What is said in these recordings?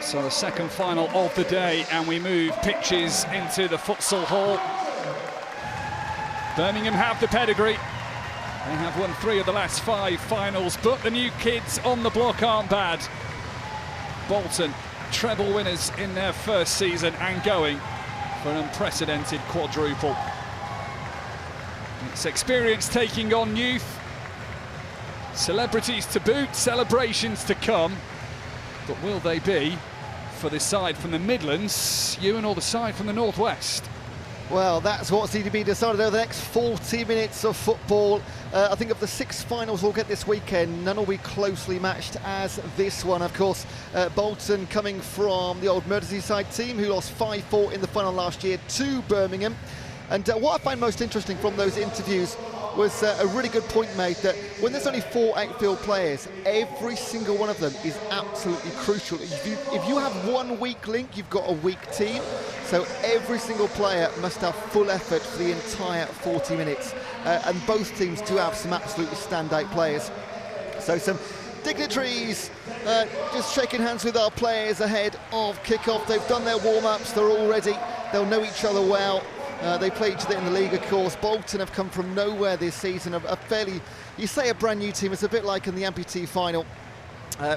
So the second final of the day, and we move pitches into the futsal hall. Birmingham have the pedigree. They have won 3 of the last 5 finals, but the new kids on the block aren't bad. Bolton, treble winners in their first season and going for an unprecedented quadruple. It's experience taking on youth, celebrities to boot, celebrations to come. But will they be for the side from the Midlands, Ewan, or the side from the Northwest? Well, that's what's to be decided over the next 40 minutes of football. I think of the 6 finals we'll get this weekend, none will be closely matched as this one. Of course, Bolton coming from the old Merseyside team who lost 5-4 in the final last year to Birmingham. And what I find most interesting from those interviews was a really good point made that when there's only 4 outfield players, every single one of them is absolutely crucial. If you have one weak link, you've got a weak team. So every single player must have full effort for the entire 40 minutes. And both teams do have some absolutely standout players. So some dignitaries just shaking hands with our players ahead of kick-off. They've done their warm-ups, they're all ready. They'll know each other well. They play each other in the league, of course. Bolton have come from nowhere this season. A fairly, you say a brand new team, it's a bit like in the amputee final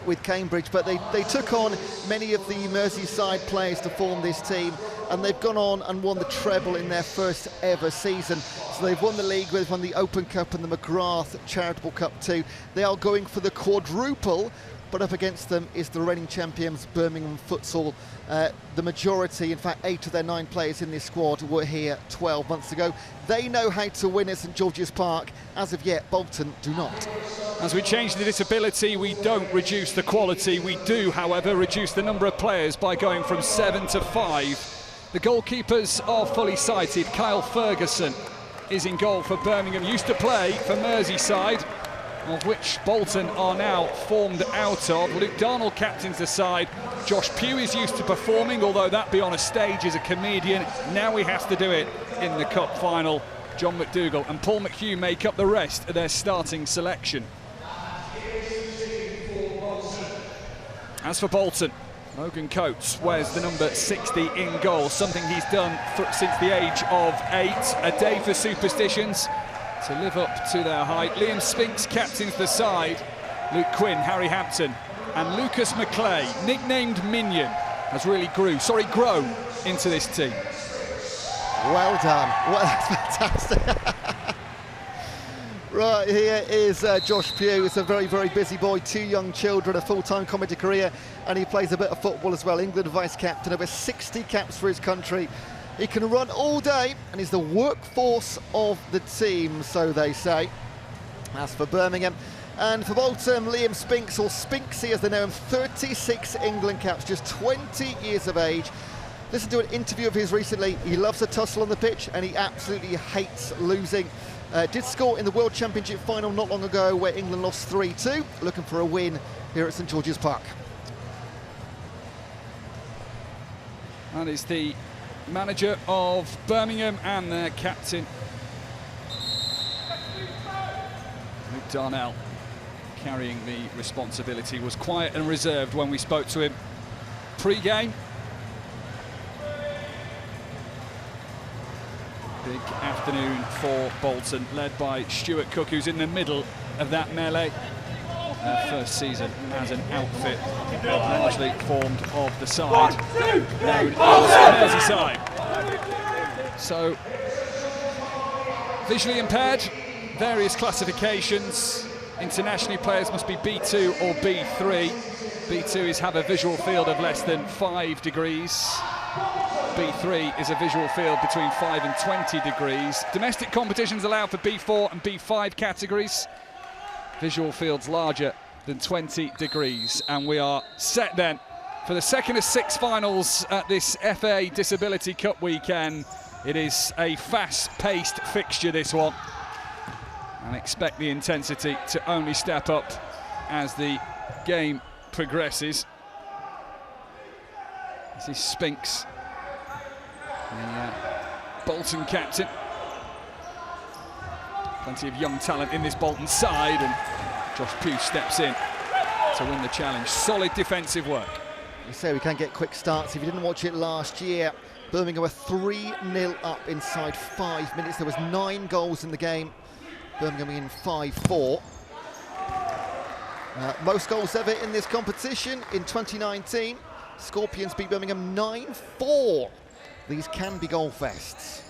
with Cambridge, but they took on many of the Merseyside players to form this team, and they've gone on and won the treble in their first ever season. So they've won the league, they've won the Open Cup and the McGrath Charitable Cup too. They are going for the quadruple, but up against them is the reigning champions Birmingham Futsal. The majority, in fact 8 of their 9 players in this squad were here 12 months ago. They know how to win at St George's Park. As of yet, Bolton do not. As we change the disability, we don't reduce the quality. We do, however, reduce the number of players by going from 7 to 5. The goalkeepers are fully sighted. Kyle Ferguson is in goal for Birmingham. Used to play for Merseyside, of which Bolton are now formed out of. Luke Darnell captains the side. Josh Pugh is used to performing, although that be on a stage as a comedian. Now he has to do it in the cup final. John McDougall and Paul McHugh make up the rest of their starting selection. As for Bolton, Logan Coates wears the number 60 in goal, something he's done since the age of 8. A day for superstitions to live up to their height. Liam Spinks captains the side. Luke Quinn, Harry Hampton and Lucas McClay, nicknamed Minion, has really grown into this team. Well done. Well, that's fantastic. Right, here is Josh Pugh. He's a very, very busy boy. 2 young children, a full-time comedy career, and he plays a bit of football as well. England vice-captain, over 60 caps for his country. He can run all day and is the workforce of the team, so they say. As for Birmingham, and for Bolton, Liam Spinks, or Spinksy as they know him, 36 England caps, just 20 years of age. Listen to an interview of his recently. He loves a tussle on the pitch and he absolutely hates losing. Did score in the World Championship final not long ago where England lost 3-2. Looking for a win here at St George's Park. That is the manager of Birmingham and their captain, Luke Darnell, carrying the responsibility. Was quiet and reserved when we spoke to him pre-game. Big afternoon for Bolton, led by Stuart Cook, who's in the middle of that melee. Their first season as an outfit, largely formed of the side known as Merseyside. So, visually impaired, various classifications. Internationally, players must be B2 or B3. B2 is have a visual field of less than 5 degrees. B3 is a visual field between 5 and 20 degrees. Domestic competitions allow for B4 and B5 categories. Visual fields larger than 20 degrees. And we are set then for the second of 6 finals at this FA Disability Cup weekend. It is a fast-paced fixture, this one. And expect the intensity to only step up as the game progresses. This is Spinks, the Bolton captain. Plenty of young talent in this Bolton side, and Josh Pugh steps in to win the challenge. Solid defensive work. You say we can get quick starts. If you didn't watch it last year, Birmingham were 3-0 up inside 5 minutes. There was 9 goals in the game. Birmingham in 5-4. Most goals ever in this competition in 2019. Scorpions beat Birmingham 9-4. These can be goal fests.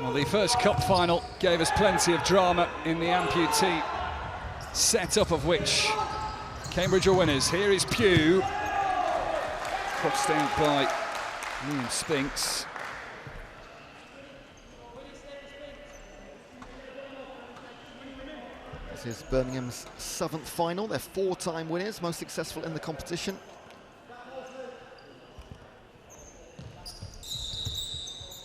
Well, the first cup final gave us plenty of drama in the amputee setup, of which Cambridge are winners. Here is Pugh, crossed out by William Spinks. This is Birmingham's 7th final. They're 4-time winners, most successful in the competition.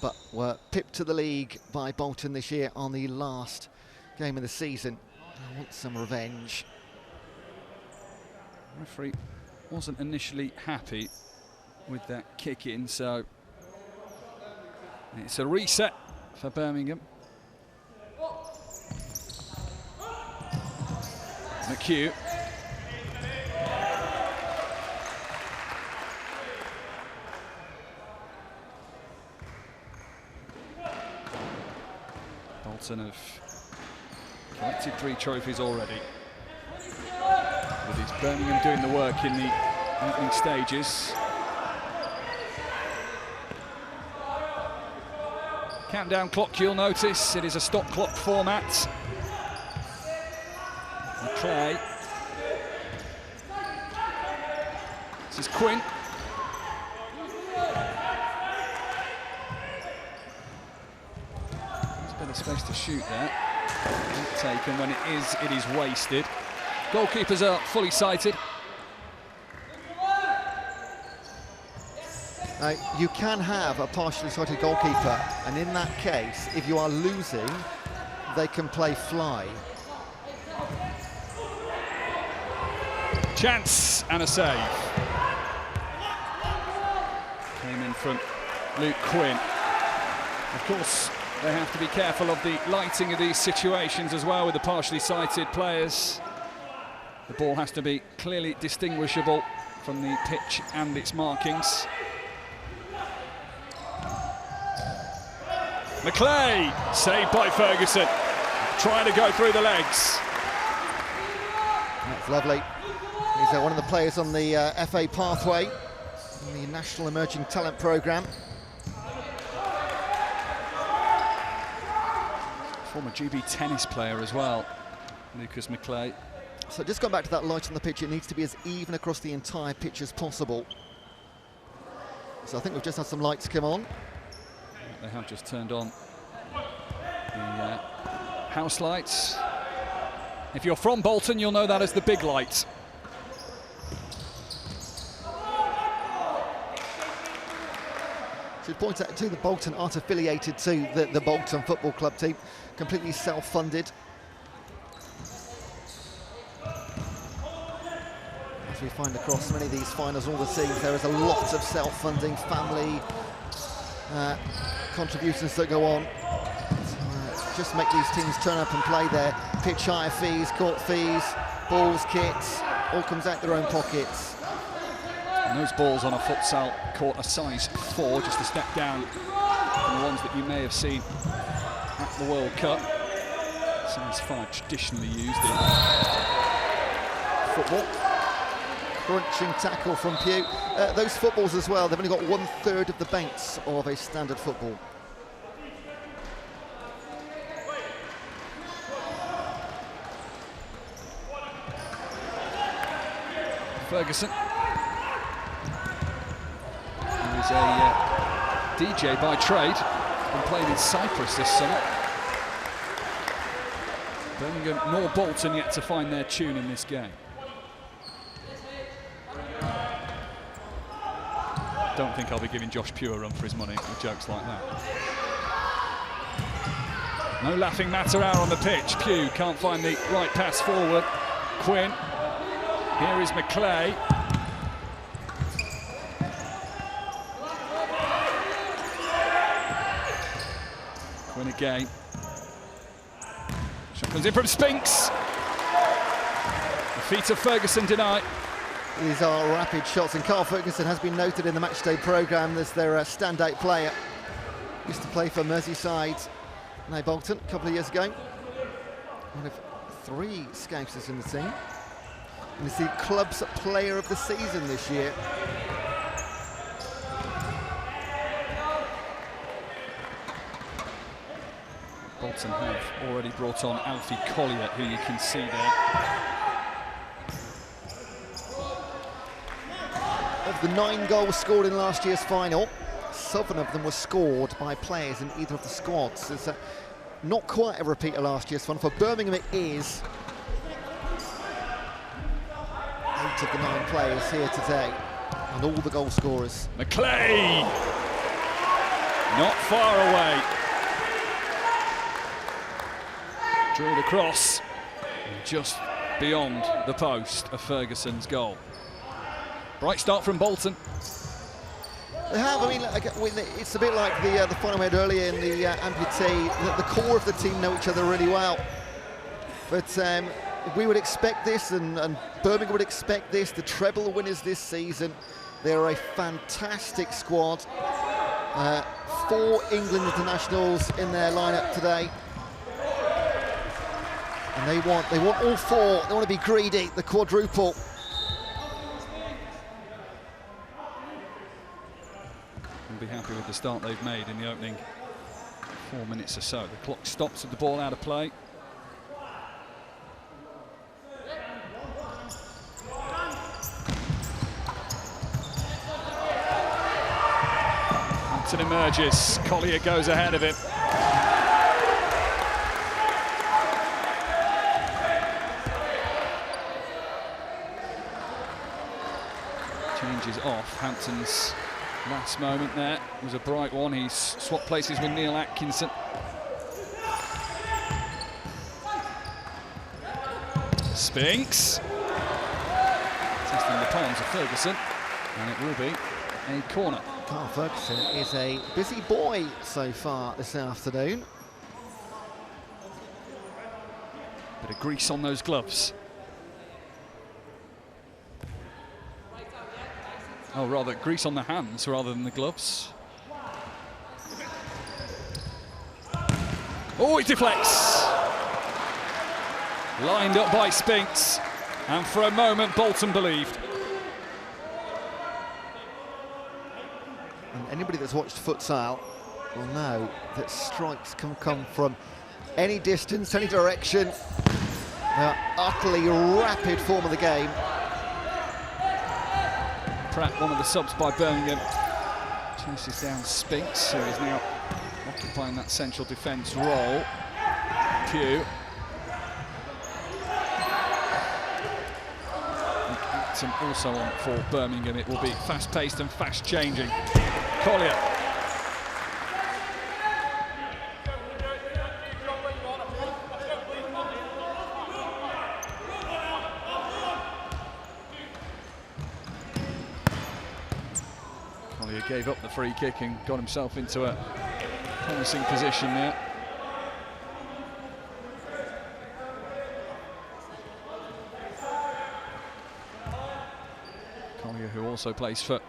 But were pipped to the league by Bolton this year on the last game of the season. I want some revenge. The referee wasn't initially happy with that kick in, so it's a reset for Birmingham. McHugh. Bolton have collected 3 trophies already, with it's Birmingham doing the work in the opening stages. Countdown clock, you'll notice, it is a stop clock format. Clay. This is Quinn. There's a bit of space to shoot there. Not taken. When it is wasted. Goalkeepers are fully sighted. You can have a partially sighted goalkeeper, and in that case, if you are losing, they can play fly. Chance and a save. Came in from Luke Quinn. Of course, they have to be careful of the lighting of these situations as well with the partially sighted players. The ball has to be clearly distinguishable from the pitch and its markings. McClay, saved by Ferguson. Trying to go through the legs. That's lovely. He's one of the players on the FA pathway in the National Emerging Talent Programme. Former GB tennis player as well, Lucas McClay. So just going back to that light on the pitch, it needs to be as even across the entire pitch as possible. So I think we've just had some lights come on. They have just turned on the house lights. If you're from Bolton, you'll know that as the big light. Should point out too, the Bolton aren't affiliated to the Bolton Football Club team, completely self-funded. As we find across many of these finals, all the teams, there is a lot of self-funding, family contributions that go on. Just make these teams turn up and play there. Pitch hire fees, court fees, balls, kits, all comes out their own pockets. And those balls on a futsal court are size 4, just a step down from the ones that you may have seen at the World Cup. Size 5 traditionally used in football. Crunching tackle from Pugh. Those footballs as well, they've only got 1/3 of the bounce of a standard football. Ferguson, who is a DJ by trade, been playing in Cyprus this summer. Birmingham nor Bolton yet to find their tune in this game. Don't think I'll be giving Josh Pugh a run for his money with jokes like that. No laughing matter hour on the pitch. Pugh can't find the right pass forward. Quinn. Here is McClay. Quinn again. Shot comes in from Spinks. The feet of Ferguson deny. These are rapid shots, and Carl Ferguson has been noted in the matchday programme as their standout player. Used to play for Merseyside, now Bolton, a couple of years ago. One of 3 Scousers in the team. And he's the club's player of the season this year. Bolton have already brought on Alfie Collier, who you can see there. Of the 9 goals scored in last year's final, 7 of them were scored by players in either of the squads. It's not quite a repeat of last year's final. For Birmingham it is. 8 of the 9 players here today, and all the goal scorers. McClay! Not far away. Drew the cross, just beyond the post of Ferguson's goal. Bright start from Bolton. They have. I mean, it's a bit like the final we had earlier in the amputee. The core of the team know each other really well. But we would expect this, and Birmingham would expect this. The treble winners this season. They're a fantastic squad. 4 England internationals in their lineup today. And they want all 4. They want to be greedy, the quadruple. We'll be happy with the start they've made in the opening 4 minutes or so. The clock stops with the ball out of play. Hampton emerges. Collier goes ahead of him. Changes off. Hampton's last moment there was a bright one. He's swapped places with Neil Atkinson. Spinks. Testing the palms of Ferguson, and it will be a corner. Carl Ferguson is a busy boy so far this afternoon. Bit of grease on those gloves. Oh, rather grease on the hands rather than the gloves. Oh, it deflects. Lined up by Spinks, and for a moment Bolton believed. And anybody that's watched futsal will know that strikes can come from any distance, any direction. They're utterly rapid form of the game. Pratt, one of the subs by Birmingham, chases down Spinks, who is now occupying that central defence role. Pugh. And also on for Birmingham. It will be fast-paced and fast-changing. Collier. Collier gave up the free kick and got himself into a promising position there. Collier, who also plays for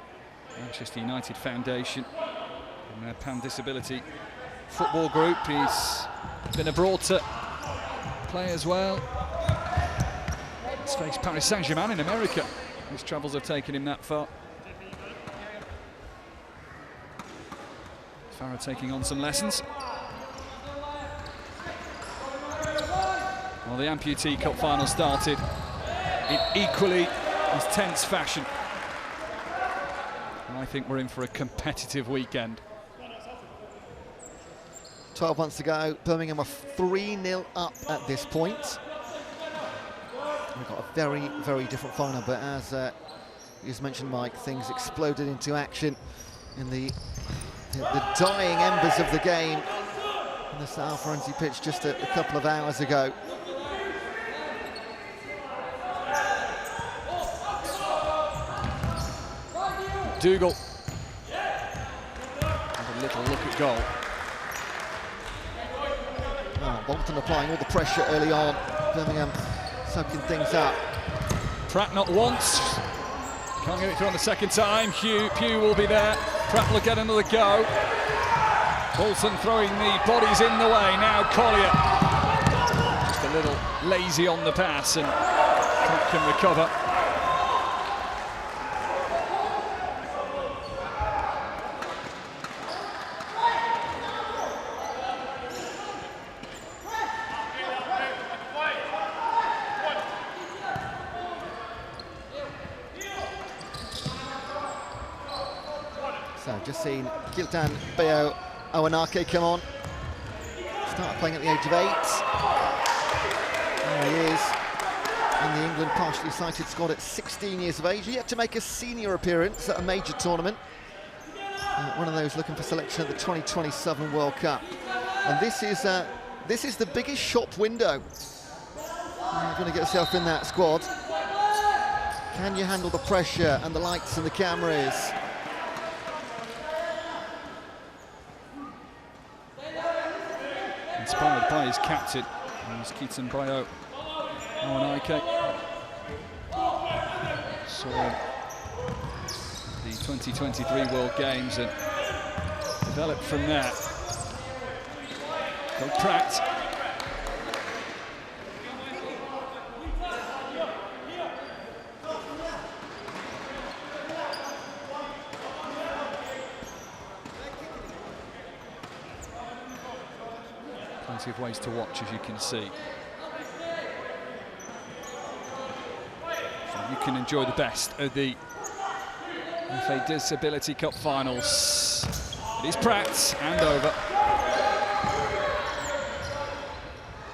Manchester United Foundation and their Pan Disability Football Group. He's been abroad to play as well. He's faced Paris Saint-Germain in America. His travels have taken him that far. Farah taking on some lessons. Well, the Amputee Cup final started in equally as tense fashion. And I think we're in for a competitive weekend. 12 months ago, Birmingham are 3-0 up at this point. We've got a very, very different final, but as you just mentioned, Mike, things exploded into action in the dying embers of the game on the Sal Forensi pitch just a couple of hours ago. Dougal. Have a little look at goal. Oh, Bolton applying all the pressure early on. Birmingham soaking things up. Pratt not once, Can't get it through on the second time. Pugh will be there. Pratt will get another go. Bolton throwing the bodies in the way. Now Collier. Just a little lazy on the pass, and Pratt can recover. So just seen Gildan Bayo Awanake come on. Started playing at the age of 8. There he is. In the England partially sighted squad at 16 years of age. Yet to make a senior appearance at a major tournament. One of those looking for selection at the 2027 World Cup. And this is the biggest shop window. You're going to get yourself in that squad. Can you handle the pressure and the lights and the cameras? Inspired by his captain, Keaton Bayo Awanake. Saw the 2023 World Games and developed from there. Go Pratt. Plenty of ways to watch, as you can see. So you can enjoy the best of the FA Disability Cup finals. It is Pratt and over.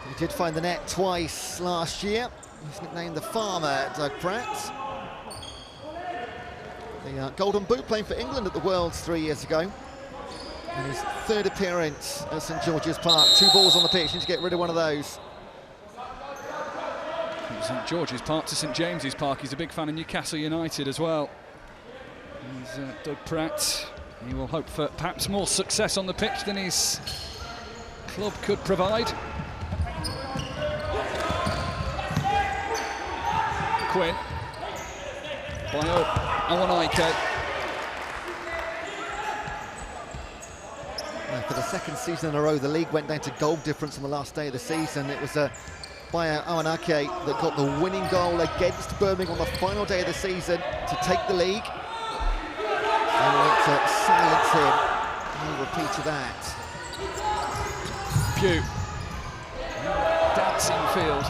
He did find the net twice last year. He's nicknamed the Farmer, Doug Pratt. The Golden Boot playing for England at the Worlds 3 years ago. And his third appearance at St George's Park. 2 balls on the pitch, need to get rid of one of those. From St George's Park to St James's Park. He's a big fan of Newcastle United as well. He's Doug Pratt. He will hope for perhaps more success on the pitch than his club could provide. Quinn. Bayo Awanake. For the second season in a row, the league went down to goal difference on the last day of the season. It was Bayo Awanake that got the winning goal against Birmingham on the final day of the season to take the league. And went to silence him. No repeat of that. Pugh. Dancing field.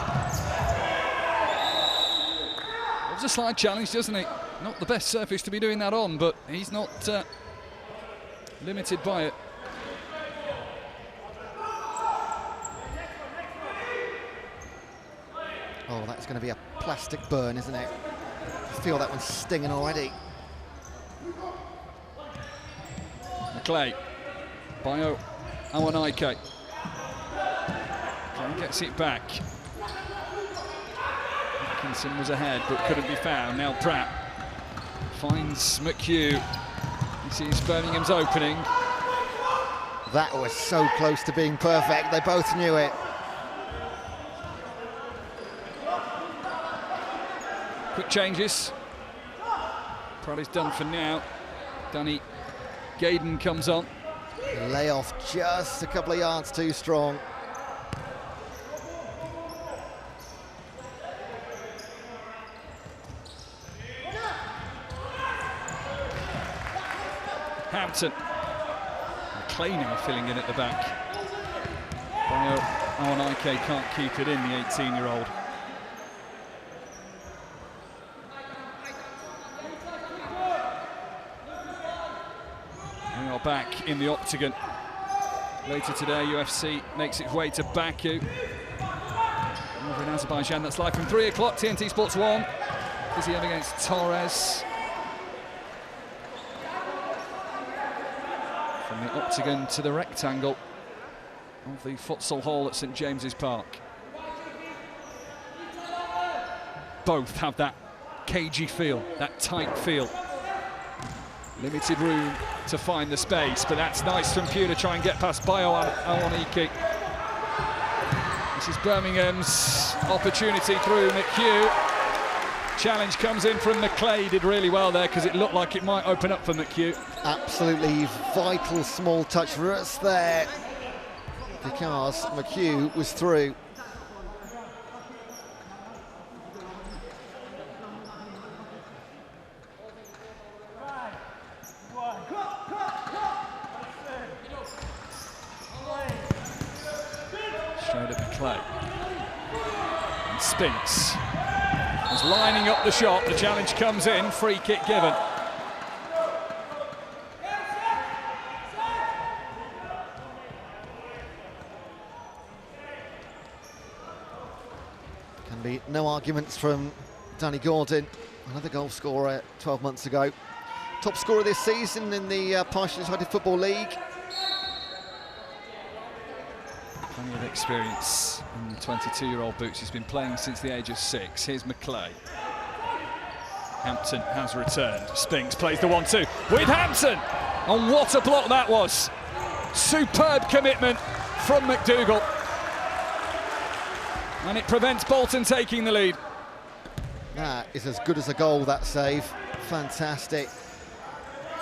It was a slight challenge, doesn't it? Not the best surface to be doing that on, but he's not limited by it. Oh, that's going to be a plastic burn, isn't it? I feel that one's stinging already. McClay. Bayo Awanake. Gets it back. Atkinson was ahead but couldn't be found. Now Pratt finds McHugh. He sees Birmingham's opening. That was so close to being perfect. They both knew it. Quick changes. Pratt is done for now. Danny Gaydon comes on. The layoff just a couple of yards too strong. Hampton. McClay now filling in at the back. Bayo Awanake can't keep it in, the 18-year-old. We are back in the octagon. Later today, UFC makes its way to Baku. Over in Azerbaijan, that's live from 3 o'clock, TNT Sports 1. Fiziev against Torres. From the octagon to the rectangle of the futsal hall at St James's Park. Both have that cagey feel, that tight feel. Limited room to find the space, but that's nice from Pugh to try and get past Bayo Awanake. This is Birmingham's opportunity through McHugh. Challenge comes in from McClay, did really well there because it looked like it might open up for McHugh. Absolutely vital small touch for us there because McHugh was through. Straight at McClay. And Spinks is lining up the shot. The challenge comes in, free kick given. Can be no arguments from Danny Gordon, another goal scorer 12 months ago. Top scorer this season in the Partially Sighted Football League. Plenty of experience in the 22-year-old boots. He's been playing since the age of 6. Here's McClay. Hampton has returned. Spinks plays the 1-2 with Hampton. And what a block that was. Superb commitment from McDougall. And it prevents Bolton taking the lead. That is as good as a goal, that save. Fantastic.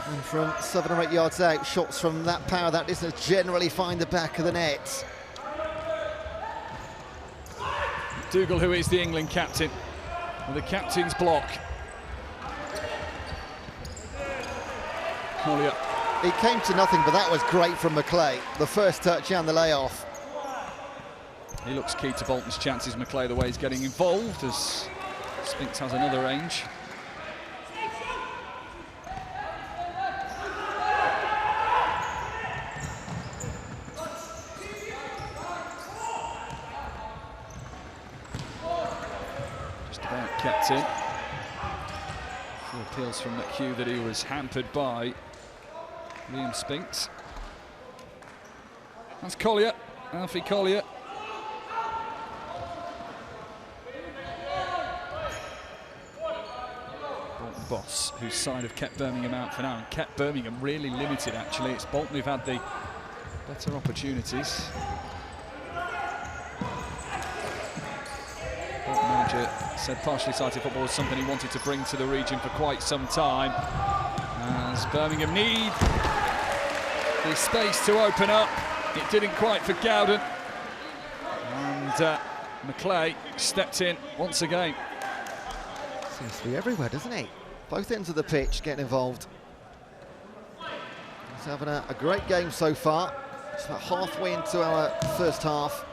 And from 7 or 8 yards out, shots from that power, that doesn't generally find the back of the net. Dougal, who is the England captain, with the captain's block. Collier. It came to nothing, but that was great from McClay. The first touch and the layoff. He looks key to Bolton's chances, McClay, the way he's getting involved, as Spinks has another range. Kept in. A few appeals from McHugh that he was hampered by Liam Spinks. That's Collier, Alfie Collier. Bolton boss, whose side have kept Birmingham out for now, and kept Birmingham really limited actually. It's Bolton who've had the better opportunities. Manager said partially sighted football was something he wanted to bring to the region for quite some time, as Birmingham need the space to open up. It didn't quite for Gowden, and McClay stepped in once again. Seems to be everywhere, doesn't he? Both ends of the pitch getting involved. He's having a great game so far. It's about halfway into our first half.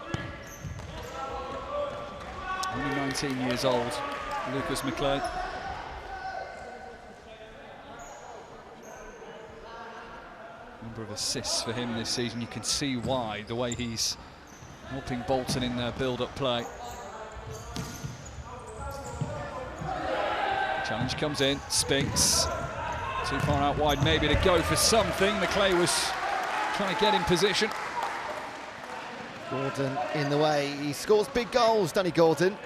Only 19 years old, Lucas McClay. Number of assists for him this season. You can see why, the way he's helping Bolton in their build-up play. Challenge comes in, Spinks. Too far out wide maybe to go for something. McClay was trying to get in position. Gordon in the way. He scores big goals, Danny Gordon.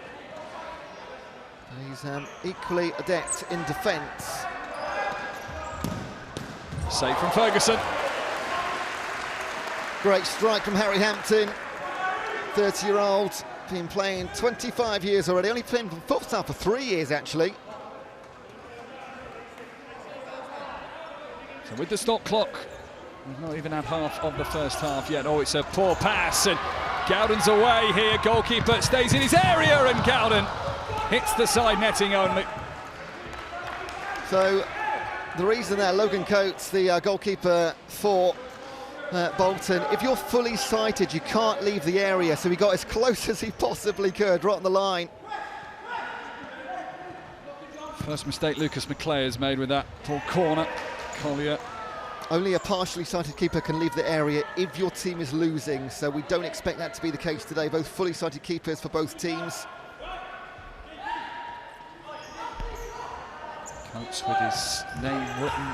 He's equally adept in defence. Save from Ferguson. Great strike from Harry Hampton. 30-year-old, been playing 25 years already. Only playing for futsal for 3 years, actually. So with the stop clock, we've not even had half of the first half yet. Oh, it's a poor pass, and Gowden's away here. Goalkeeper stays in his area, and Gowden hits the side netting only. So the reason there, Logan Coates, the goalkeeper for Bolton, if you're fully sighted, you can't leave the area, so he got as close as he possibly could, right on the line. First mistake Lucas McClay has made with that poor corner. Collier. Only a partially sighted keeper can leave the area if your team is losing, so we don't expect that to be the case today. Both fully sighted keepers for both teams. Coates with his name written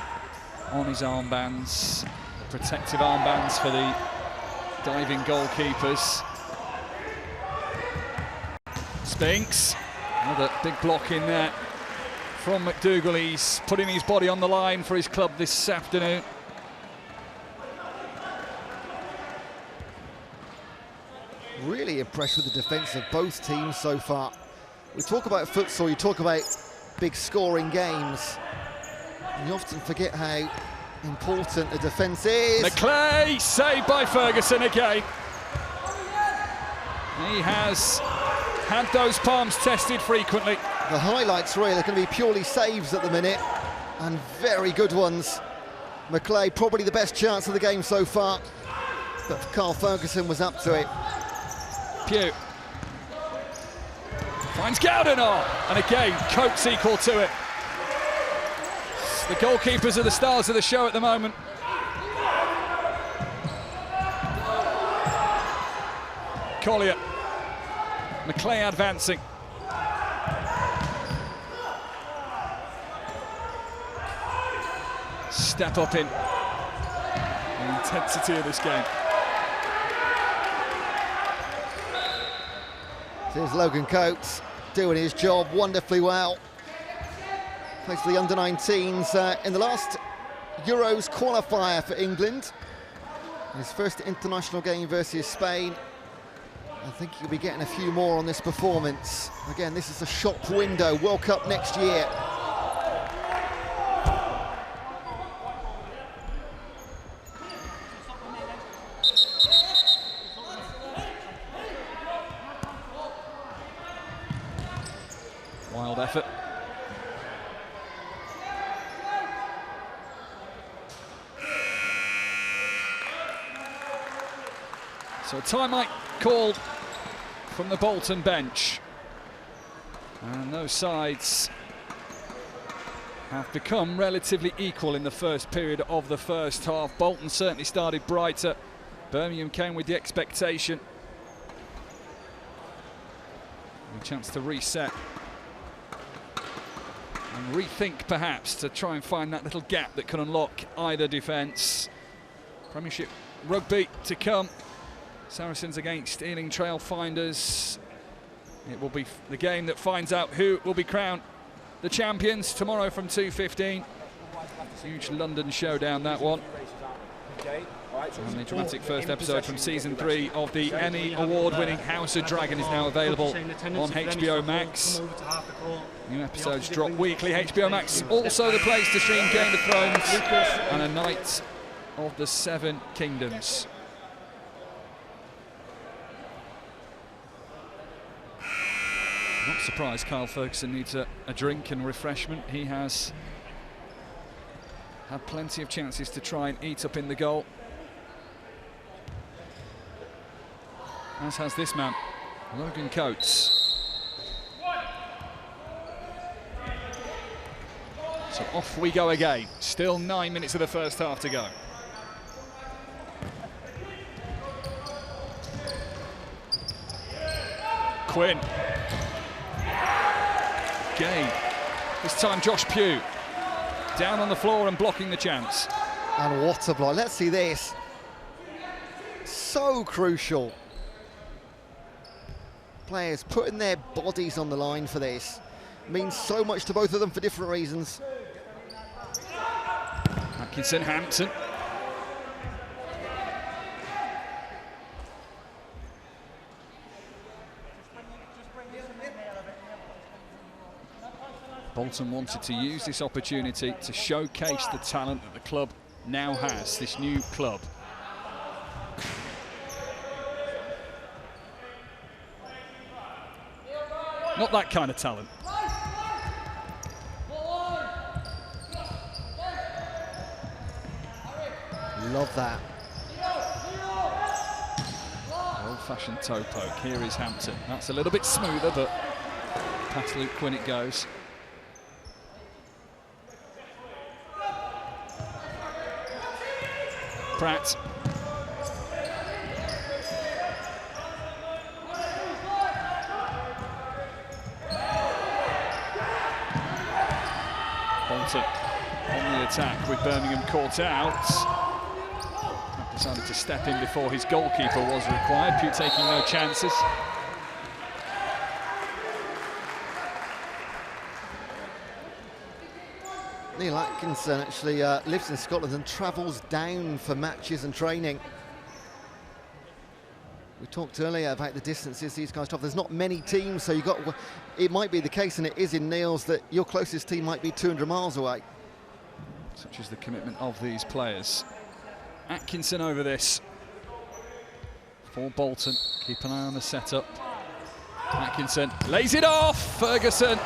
on his armbands, protective armbands for the diving goalkeepers. Spinks, another big block in there from McDougall. He's putting his body on the line for his club this afternoon. Really impressed with the defence of both teams so far. We talk about futsal, you talk about big scoring games. And you often forget how important a defence is. McClay, saved by Ferguson again. He has had those palms tested frequently. The highlights really are going to be purely saves at the minute, and very good ones. McClay, probably the best chance of the game so far, but Carl Ferguson was up to it. Pugh finds Gowden, and again, Coates equal to it. The goalkeepers are the stars of the show at the moment. Collier, McClay advancing. Step up in the intensity of this game. Here's Logan Coates doing his job wonderfully well. Plays for the under-19s in the last Euros qualifier for England. His first international game versus Spain. I think he'll be getting a few more on this performance. Again, this is a shop window, World Cup next year. Wild effort. So a time might called from the Bolton bench. And those sides have become relatively equal in the first period of the first half. Bolton certainly started brighter. Birmingham came with the expectation. A chance to reset and rethink, perhaps, to try and find that little gap that can unlock either defence. Premiership rugby to come. Saracens against Ealing Trailfinders. It will be the game that finds out who will be crowned the champions tomorrow from 2:15. Huge London showdown, that one. And the dramatic first episode from season 3 of the Emmy award-winning House of Dragon is now available on HBO Max. New episodes drop weekly. HBO Max also the place to stream Game of Thrones and A Night of the Seven Kingdoms. Not surprised Carl Ferguson needs a drink and refreshment. He has had plenty of chances to try and eat up in the goal, as has this man, Logan Coates. So off we go again. Still 9 minutes of the first half to go. Quinn. Again. This time Josh Pugh down on the floor and blocking the chance. And what a block. Let's see this. So crucial. Players putting their bodies on the line for this. Means so much to both of them for different reasons. Atkinson, Hampton. Bolton wanted to use this opportunity to showcase the talent that the club now has, this new club. Not that kind of talent. Love that. Old-fashioned toe poke. Here is Hampton. That's a little bit smoother, but past Luke Quinn it goes. Pratt. Bolton on the attack with Birmingham caught out. Decided to step in before his goalkeeper was required. Pugh taking no chances. Neil Atkinson actually lives in Scotland and travels down for matches and training. We talked earlier about the distances these guys travel. There's not many teams, so it might be the case, and it is in Niels, that your closest team might be 200 miles away. Such is the commitment of these players. Atkinson over this for Bolton. Keep an eye on the setup. Atkinson lays it off. Ferguson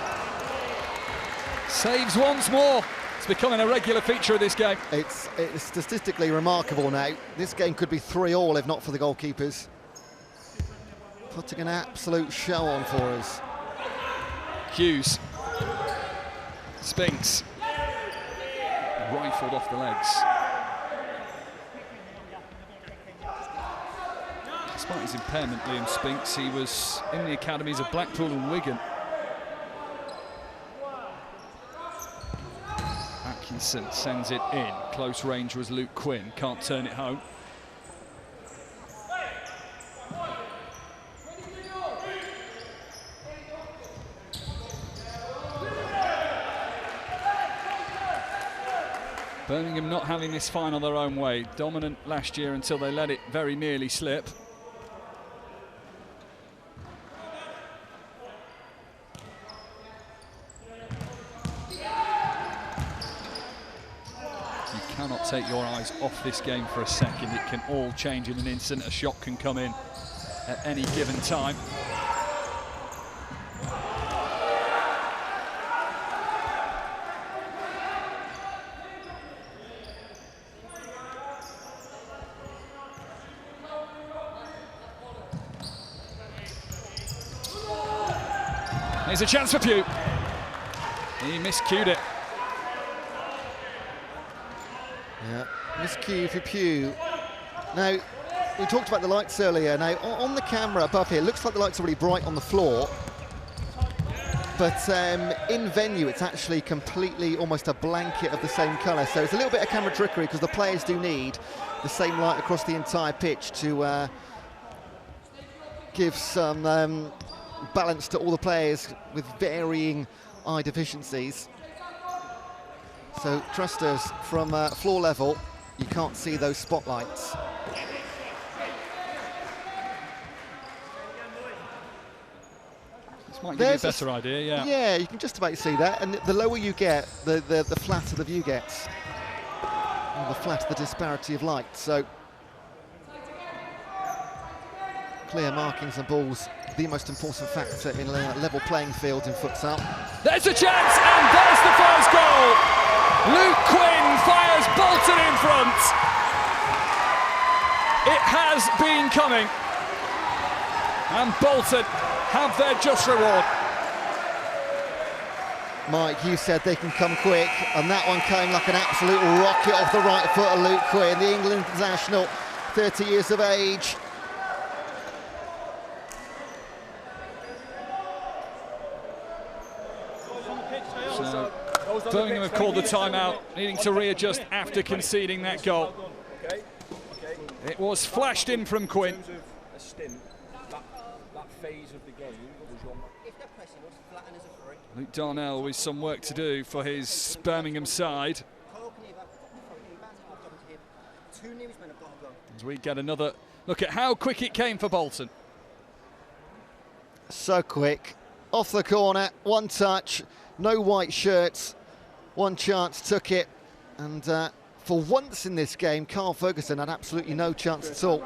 saves once more. It's becoming a regular feature of this game. It's statistically remarkable now. This game could be 3-3 if not for the goalkeepers. Putting an absolute show on for us. Hughes. Spinks. Rifled off the legs. Despite his impairment, Liam Spinks, he was in the academies of Blackpool and Wigan. Atkinson sends it in. Close range was Luke Quinn. Can't turn it home. Birmingham not having this final their own way. Dominant last year until they let it very nearly slip. You cannot take your eyes off this game for a second. It can all change in an instant. A shot can come in at any given time. Here's a chance for Pugh. He miscued it. Yeah, miscue for Pugh. Now, we talked about the lights earlier. Now, on the camera above here, it looks like the lights are really bright on the floor. But in venue, it's actually completely almost a blanket of the same colour. So it's a little bit of camera trickery because the players do need the same light across the entire pitch to give some balance to all the players with varying eye deficiencies. So trust us, from floor level, you can't see those spotlights. This might give you a better idea, yeah. Yeah, you can just about see that, and the lower you get, the flatter the view gets, and the flatter the disparity of light. So clear markings and balls, the most important factor in a level playing field in futsal. There's a chance, and there's the first goal. Luke Quinn fires Bolton in front. It has been coming, and Bolton have their just reward. Mike, you said they can come quick, and that one came like an absolute rocket off the right foot of Luke Quinn, the England international, 30 years of age. So Birmingham have called the timeout, needing to readjust after conceding that goal. It was flashed in from Quinn. Luke Darnell with some work to do for his Birmingham side. As we get another look at how quick it came for Bolton. So quick, off the corner, one touch, no white shirts, one chance, took it, and for once in this game, Carl Ferguson had absolutely no chance at all.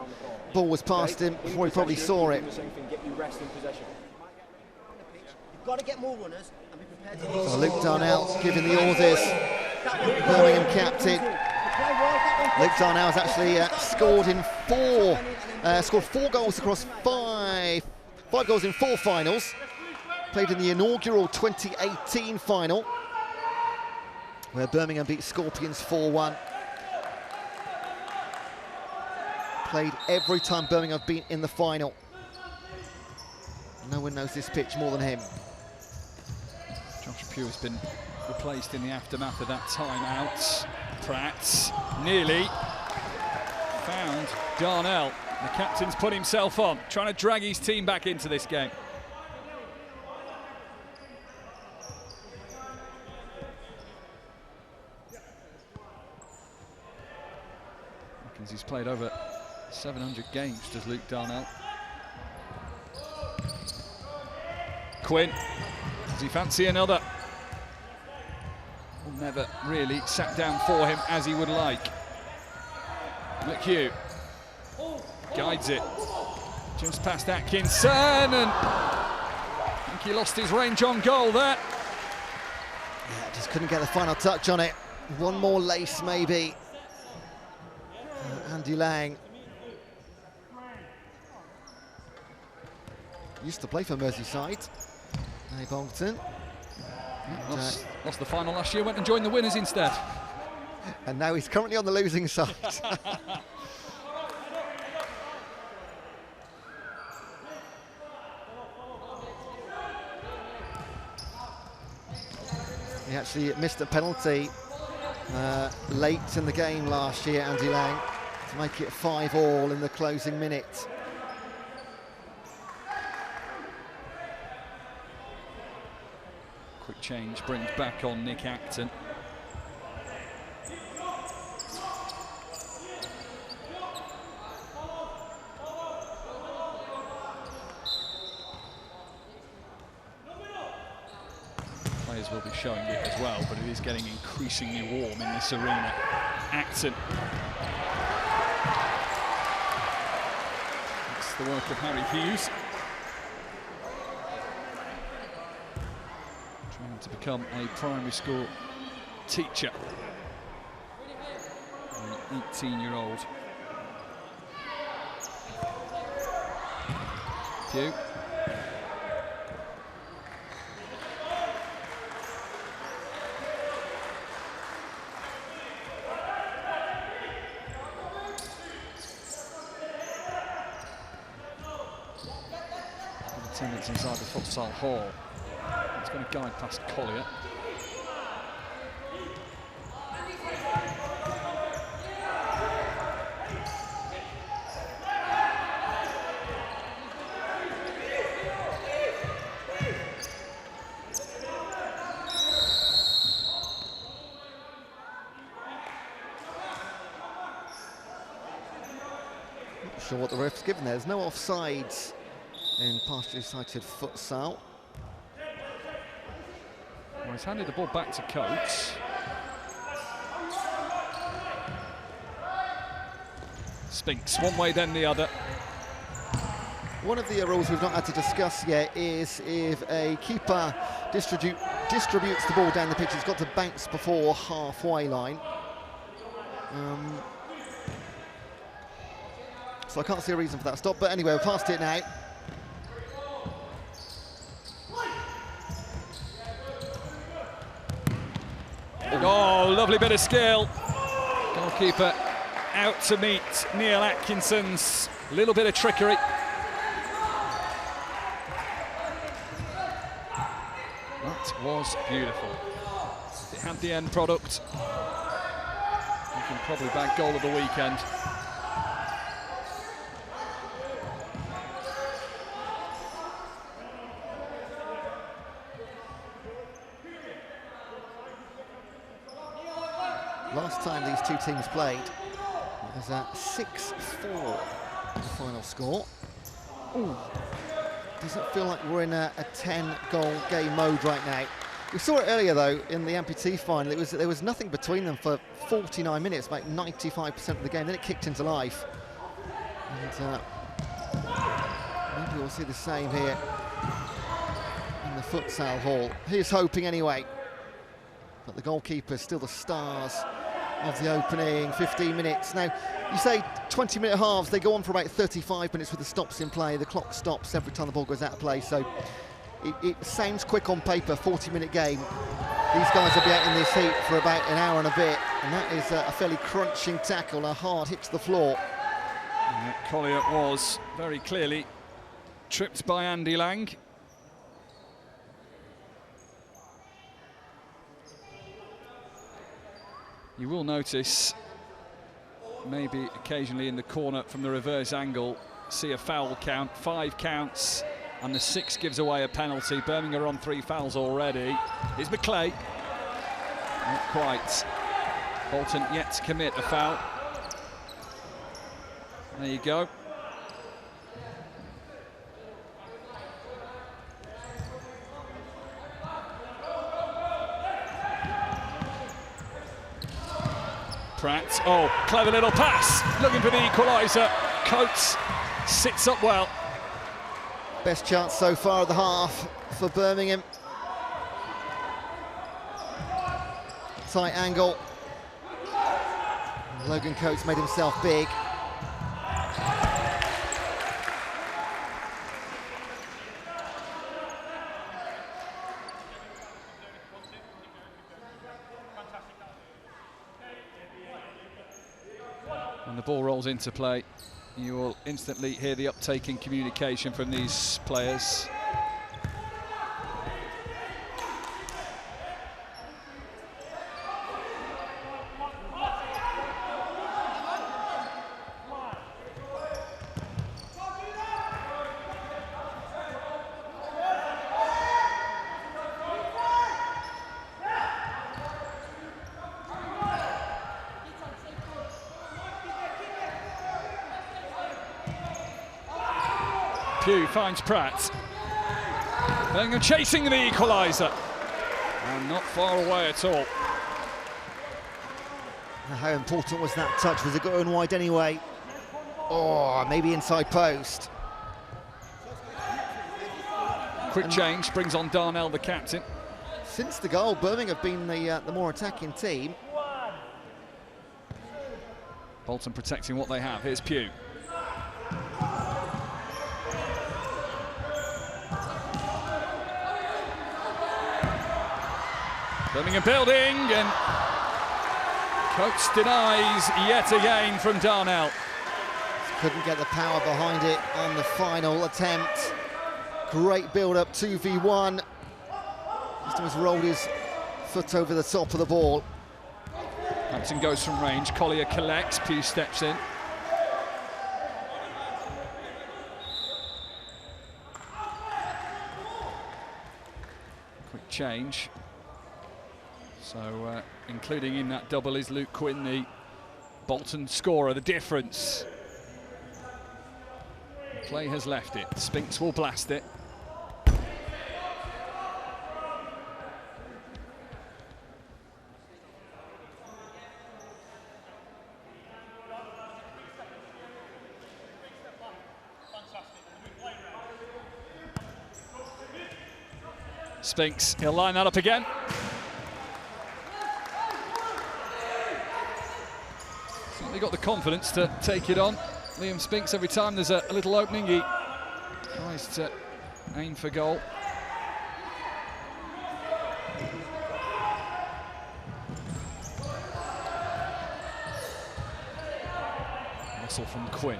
Ball was past him before he probably saw it. Got to get more runners and be prepared to... So Luke Darnell giving the orders, Birmingham captain. Luke Darnell has actually scored 4 goals across five goals in 4 finals. Played in the inaugural 2018 final, where Birmingham beat Scorpions 4-1. Played every time Birmingham have been in the final. No one knows this pitch more than him. Josh Pugh has been replaced in the aftermath of that timeout. Pratt nearly found Darnell. The captain's put himself on, trying to drag his team back into this game. He's played over 700 games, does Luke Darnell. Quinn. Does he fancy another? Well, never really sat down for him as he would like. McHugh guides it. Just past Atkinson, and I think he lost his range on goal there. Yeah, just couldn't get the final touch on it. One more lace, maybe. Andy Lang. Used to play for Merseyside. Now Bolton. Lost the final last year, went and joined the winners instead. And now he's currently on the losing side. He actually missed a penalty late in the game last year, Andy Lang, to make it 5-all in the closing minute. Quick change brings back on Nick Acton. Players will be showing it as well, but it is getting increasingly warm in this arena. Acton. It's the work of Harry Hughes. Trying to become a primary school teacher. An 18-year-old. Pugh. Attendance inside the futsal hall. It's going to guide past Collier. Not sure what the ref's given there. There's no offsides in partially sighted futsal. Well, he's handed the ball back to Coates. Spinks one way then the other. One of the rules we've not had to discuss yet is if a keeper distributes the ball down the pitch, it's got to bounce before halfway line. So I can't see a reason for that stop, but anyway, we're past it now. Oh, lovely bit of skill. Goalkeeper out to meet Neil Atkinson's little bit of trickery. That was beautiful. It had the end product. You can probably bag goal of the weekend. Last time these two teams played, it was at 6-4, the final score. Ooh. Doesn't feel like we're in a 10-goal game mode right now. We saw it earlier, though, in the amputee final. There was nothing between them for 49 minutes, about 95% of the game. Then it kicked into life. And maybe we'll see the same here in the futsal hall. Here's hoping anyway. But the goalkeeper's still the stars of the opening 15 minutes. Now, you say 20-minute halves, they go on for about 35 minutes with the stops in play. The clock stops every time the ball goes out of play, so it sounds quick on paper, 40-minute game. These guys will be out in this heat for about an hour and a bit, and that is a fairly crunching tackle, a hard hit to the floor. Yeah, Collier was very clearly tripped by Andy Lang. You will notice, maybe occasionally in the corner from the reverse angle, see a foul count, 5 counts, and the 6th gives away a penalty. Birmingham are on 3 fouls already. Here's McClay. Not quite. Bolton yet to commit a foul. There you go. Pratt, oh, clever little pass, looking for the equaliser. Coates sits up well. Best chance so far of the half for Birmingham. Tight angle. Logan Coates made himself big. When the ball rolls into play, you will instantly hear the uptake in communication from these players. Pugh finds Pratt. Birmingham chasing the equaliser. And not far away at all. How important was that touch? Was it going wide anyway? Oh, maybe inside post. Quick change, brings on Darnell, the captain. Since the goal, Birmingham have been the more attacking team. Bolton protecting what they have. Here's Pugh. Birmingham building, and Coates denies yet again from Darnell. Couldn't get the power behind it on the final attempt. Great build-up, 2v1. Just almost rolled his foot over the top of the ball. Hampton goes from range, Collier collects, Pugh steps in. Quick change. So, including in that double is Luke Quinn, the Bolton scorer, the difference. The play has left it. Spinks will blast it. Spinks, he'll line that up again. Certainly got the confidence to take it on. Liam Spinks, every time there's a little opening, he tries to aim for goal. Muscle from Quinn.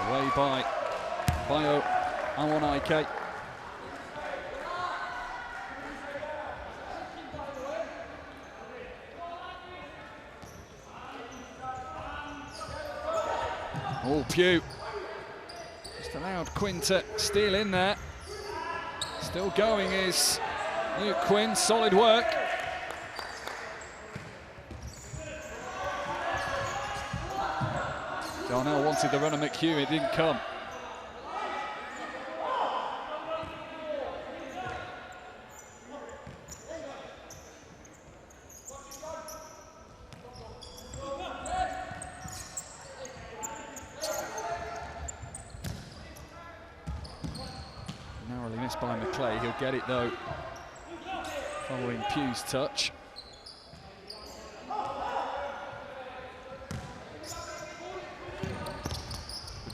Away by Bio Awonaike. Oh, Pugh just allowed Quinn to steal in there. Still going is Luke Quinn, solid work. Darnell wanted the run of McHugh, it didn't come. Narrowly missed by McClay, he'll get it though, following Pugh's touch.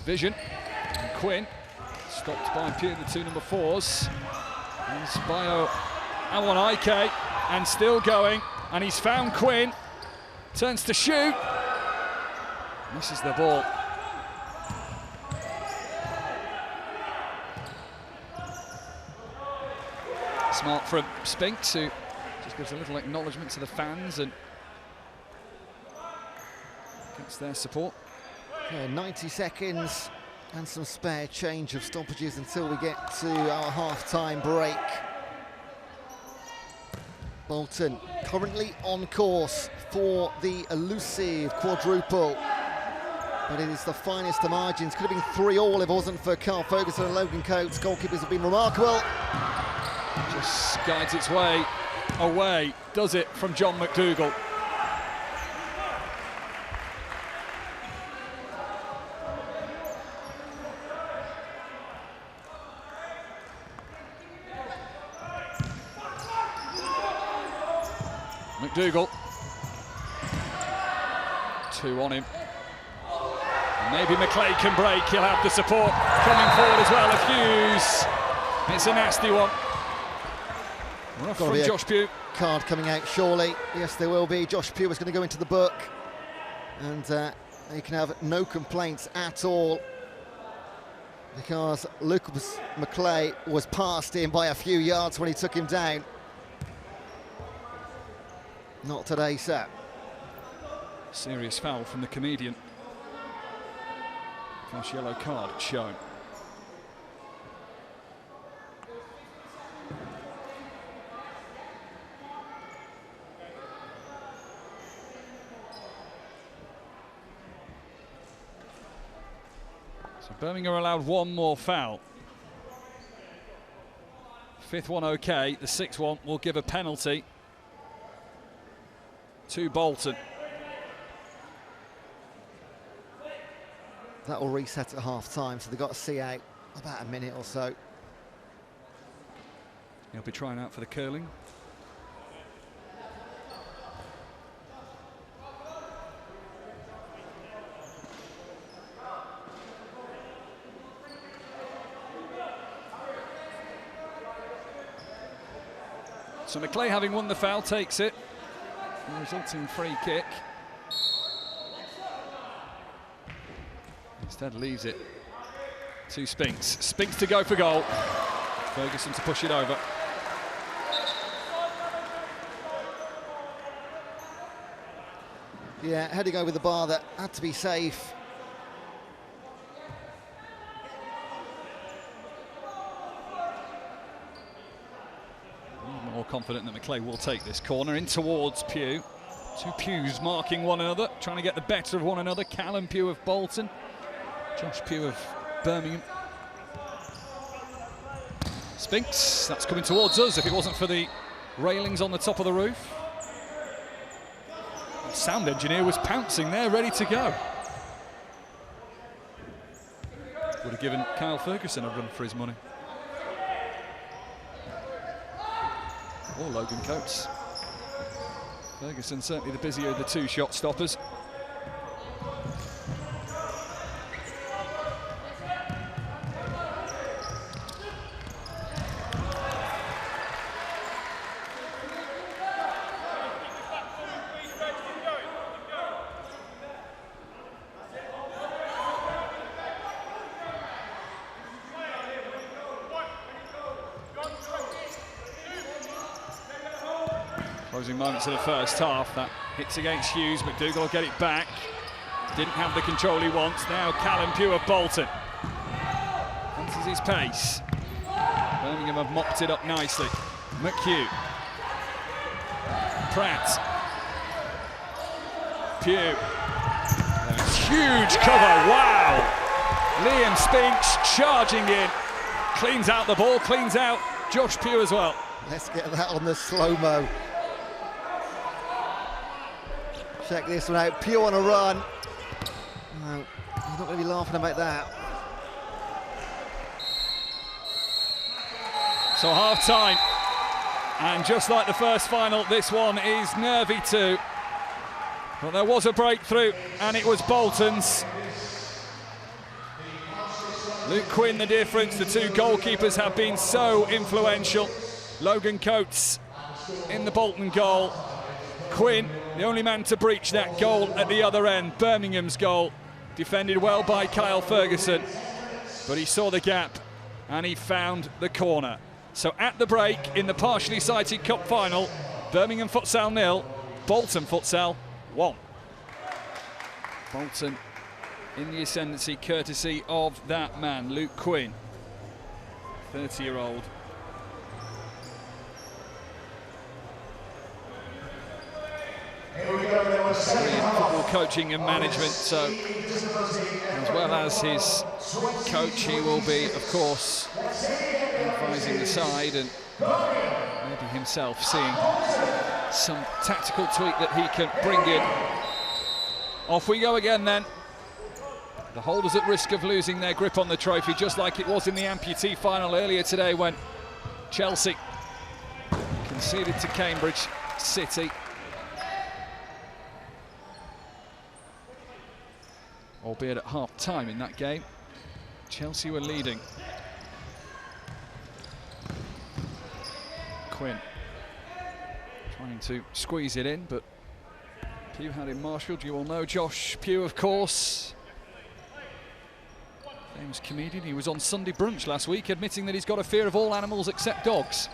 Vision, and Quinn stopped by Pugh, the two number 4s. There's Bio Awonaike, and still going, and he's found Quinn, turns to shoot, misses the ball. Smart from Spinks, who just gives a little acknowledgement to the fans and gets their support. Yeah, 90 seconds and some spare change of stoppages until we get to our half-time break. Bolton currently on course for the elusive quadruple. But it is the finest of margins. Could have been 3-3 if it wasn't for Carl Ferguson and Logan Coates. Goalkeepers have been remarkable. Just guides its way away, does it, from John McDougall. McDougall. 2 on him. Maybe McClay can break, he'll have the support coming forward as well of Hughes. It's a nasty one. Rough from Josh Pugh. Card coming out surely. Yes, there will be. Josh Pugh is going to go into the book. And he can have no complaints at all. Because Lucas McClay was past him by a few yards when he took him down. Not today, sir. Serious foul from the comedian. First yellow card shown. So Birmingham are allowed one more foul. Fifth one okay, the sixth one will give a penalty to Bolton. That will reset at half-time, so they've got to see out about a minute or so. He'll be trying out for the curling. So McClay, having won the foul, takes it. The resulting free kick. Instead leaves it to Spinks. Spinks to go for goal. Ferguson to push it over. Yeah, heading over the bar, that had to be safe. More confident that McClay will take this corner in towards Pugh. Two Pughs marking one another, trying to get the better of one another. Callum Pugh of Bolton, Josh Pugh of Birmingham. Spinks, that's coming towards us if it wasn't for the railings on the top of the roof. The sound engineer was pouncing there, ready to go. Would have given Kyle Ferguson a run for his money. Or Logan Coates. Ferguson certainly the busier of the two shot stoppers. Closing moments of the first half. That hits against Hughes. McDougall will get it back. Didn't have the control he wants. Now Callum Pugh of Bolton. Answers his pace. Birmingham have mopped it up nicely. McHugh. Pratt. Pugh. Huge cover. Wow. Liam Spinks charging in. Cleans out the ball. Cleans out Josh Pugh as well. Let's get that on the slow-mo. Check this one out, Pugh on a run. No, he's not going to be laughing about that. So half-time, and just like the first final, this one is nervy too. But there was a breakthrough, and it was Bolton's. Luke Quinn the difference. The two goalkeepers have been so influential. Logan Coates in the Bolton goal. Quinn, the only man to breach that goal at the other end. Birmingham's goal, defended well by Kyle Ferguson, but he saw the gap and he found the corner. So at the break in the partially sighted cup final, Birmingham Futsal 0, Bolton Futsal 1. Bolton in the ascendancy courtesy of that man, Luke Quinn, 30-year-old. Here we go. brilliant football coaching and management, so as well as his coach, he will be, of course, advising the side and maybe himself seeing some tactical tweak that he can bring in. Off we go again then. The holders at risk of losing their grip on the trophy, just like it was in the amputee final earlier today when Chelsea conceded to Cambridge City. Albeit at half-time in that game, Chelsea were leading. Quinn trying to squeeze it in, but Pugh had him marshalled. You all know Josh Pugh, of course. Famous comedian. He was on Sunday Brunch last week admitting that he's got a fear of all animals except dogs.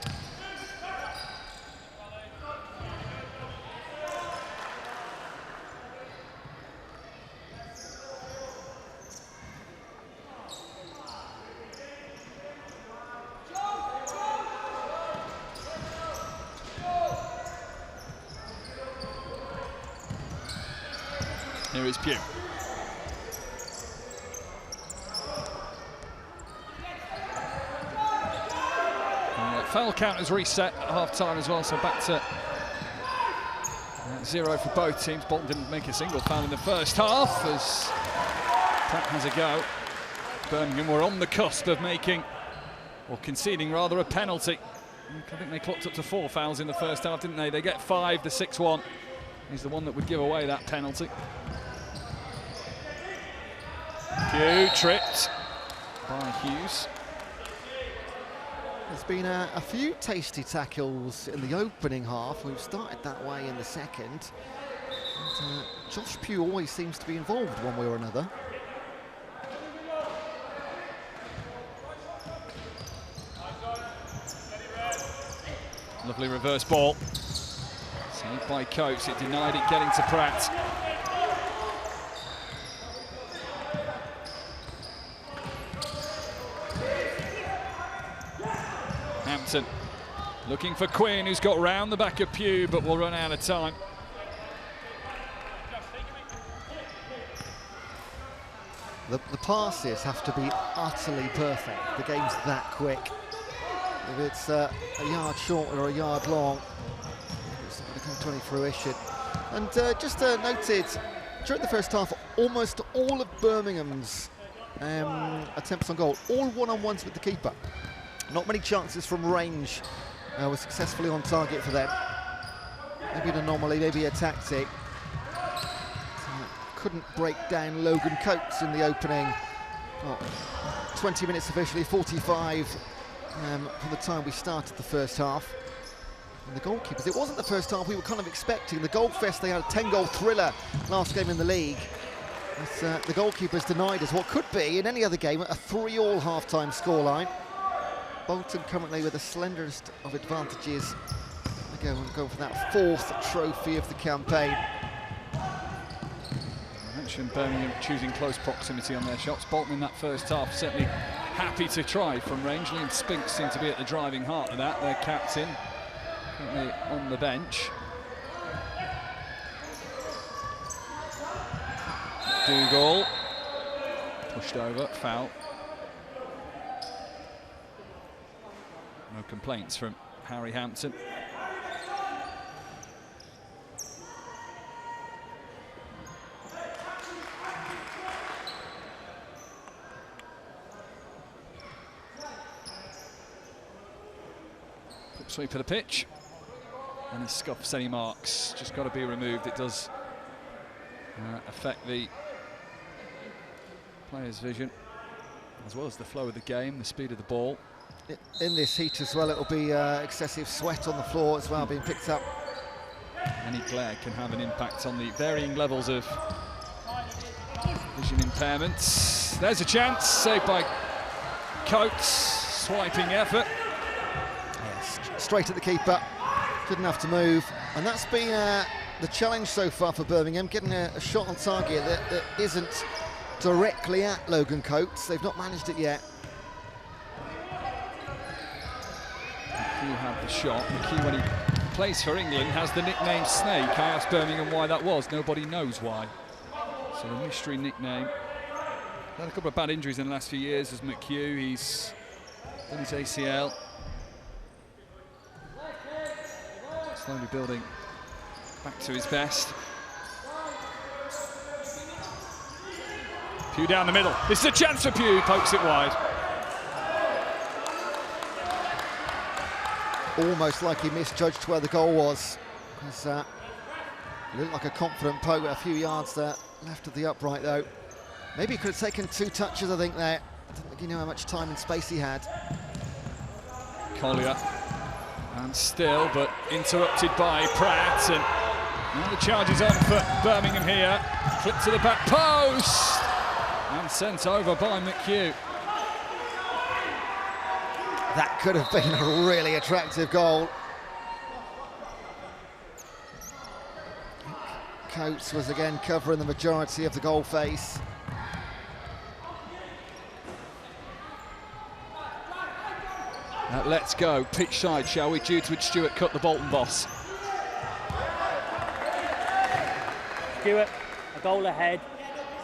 Here is Pugh. Foul count has reset at half-time as well, so back to 0 for both teams. Bolton didn't make a single foul in the first half as Pratt has a go. Birmingham were on the cusp of making, or conceding rather, a penalty. I think they clocked up to 4 fouls in the first half, didn't they? They get 5, the 6-1 is the one that would give away that penalty. Pugh tripped by Hughes. There's been a few tasty tackles in the opening half. We've started that way in the second. And, Josh Pugh always seems to be involved one way or another. Lovely reverse ball. Saved by Coates. It denied it getting to Pratt. Hampton looking for Quinn, who's got round the back of Pugh, but will run out of time. The passes have to be utterly perfect. The game's that quick. If it's a yard short or a yard long, it's not going to come to any fruition. And just noted, during the first half, almost all of Birmingham's attempts on goal, all one-on-ones with the keeper. Not many chances from range were successfully on target for them. Maybe an anomaly, maybe a tactic. Couldn't break down Logan Coates in the opening. 20 minutes officially, 45 from the time we started the first half. And the goalkeepers, it wasn't the first half we were kind of expecting. The Goldfest, they had a 10-goal thriller last game in the league. The goalkeepers denied us what could be, in any other game, a 3-3 half-time scoreline. Bolton currently with the slenderest of advantages. They go for that 4th trophy of the campaign. I mentioned Birmingham choosing close proximity on their shots. Bolton in that first half certainly happy to try from range. Liam Spinks seemed to be at the driving heart of that. Their captain currently on the bench. Dougal pushed over, foul. No complaints from Harry Hampton. Sweep of the pitch, and he scuffs any marks. Just got to be removed. It does affect the player's vision, as well as the flow of the game, the speed of the ball. In this heat as well, it'll be excessive sweat on the floor as well, being picked up. Any glare can have an impact on the varying levels of vision impairments. There's a chance, saved by Coates, swiping effort. Straight at the keeper, didn't have to move, and that's been the challenge so far for Birmingham, getting a shot on target that isn't directly at Logan Coates. They've not managed it yet. McHugh had the shot. McHugh, when he plays for England, has the nickname Snake. I asked Birmingham why that was. Nobody knows why. So a mystery nickname. Had a couple of bad injuries in the last few years as McHugh. He's done his ACL. Slowly building back to his best. Pugh down the middle. This is a chance for Pugh. Pokes it wide. Almost like he misjudged where the goal was. Because it looked like a confident poke a few yards there. Left of the upright though. Maybe he could have taken 2 touches, I think, there. I don't think he knew how much time and space he had. Collier. And still, but interrupted by Pratt. And now the charge is on for Birmingham here. Clip to the back post. And sent over by McHugh. That could have been a really attractive goal. Coates was again covering the majority of the goal face. Let's go pitch side, shall we? Judewood Stewart cut the Bolton boss. Stewart, a goal ahead.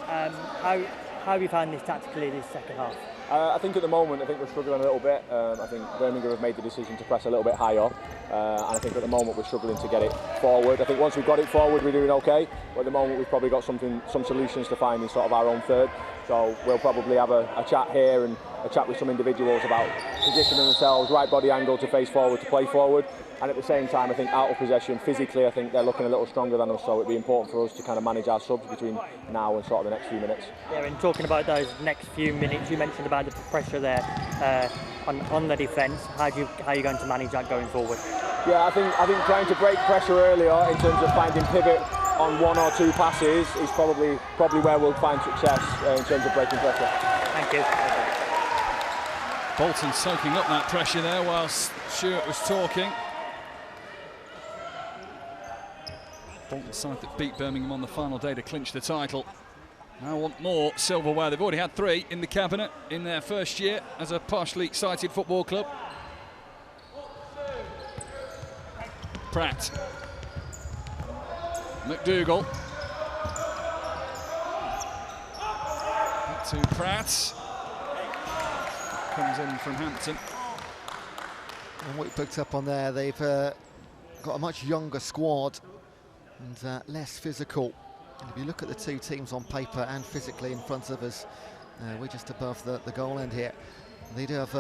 How have you found this tactically this second half? I think at the moment, we're struggling a little bit. I think Birmingham have made the decision to press a little bit higher, and I think at the moment we're struggling to get it forward. I think once we've got it forward, we're doing okay. But at the moment, we've probably got some solutions to find in sort of our own third. So we'll probably have a chat here and a chat with some individuals about positioning themselves, right body angle to face forward, to play forward. And at the same time, I think out of possession, physically, I think they're looking a little stronger than us, so it'd be important for us to kind of manage our subs between now and sort of the next few minutes. Yeah, and talking about those next few minutes, you mentioned about the pressure there on the defence. How are you going to manage that going forward? Yeah, I think trying to break pressure earlier in terms of finding pivot on 1 or 2 passes is probably where we'll find success in terms of breaking pressure. Thank you. Bolton soaking up that pressure there whilst Stewart was talking. Bolton side that beat Birmingham on the final day to clinch the title. Now want more silverware. They've already had 3 in the cabinet in their first year as a partially excited football club. Pratt. McDougall. Back to Pratt. Comes in from Hampton. And what you picked up on there, they've got a much younger squad and less physical. And if you look at the 2 teams on paper and physically in front of us, we're just above the goal end here. They do have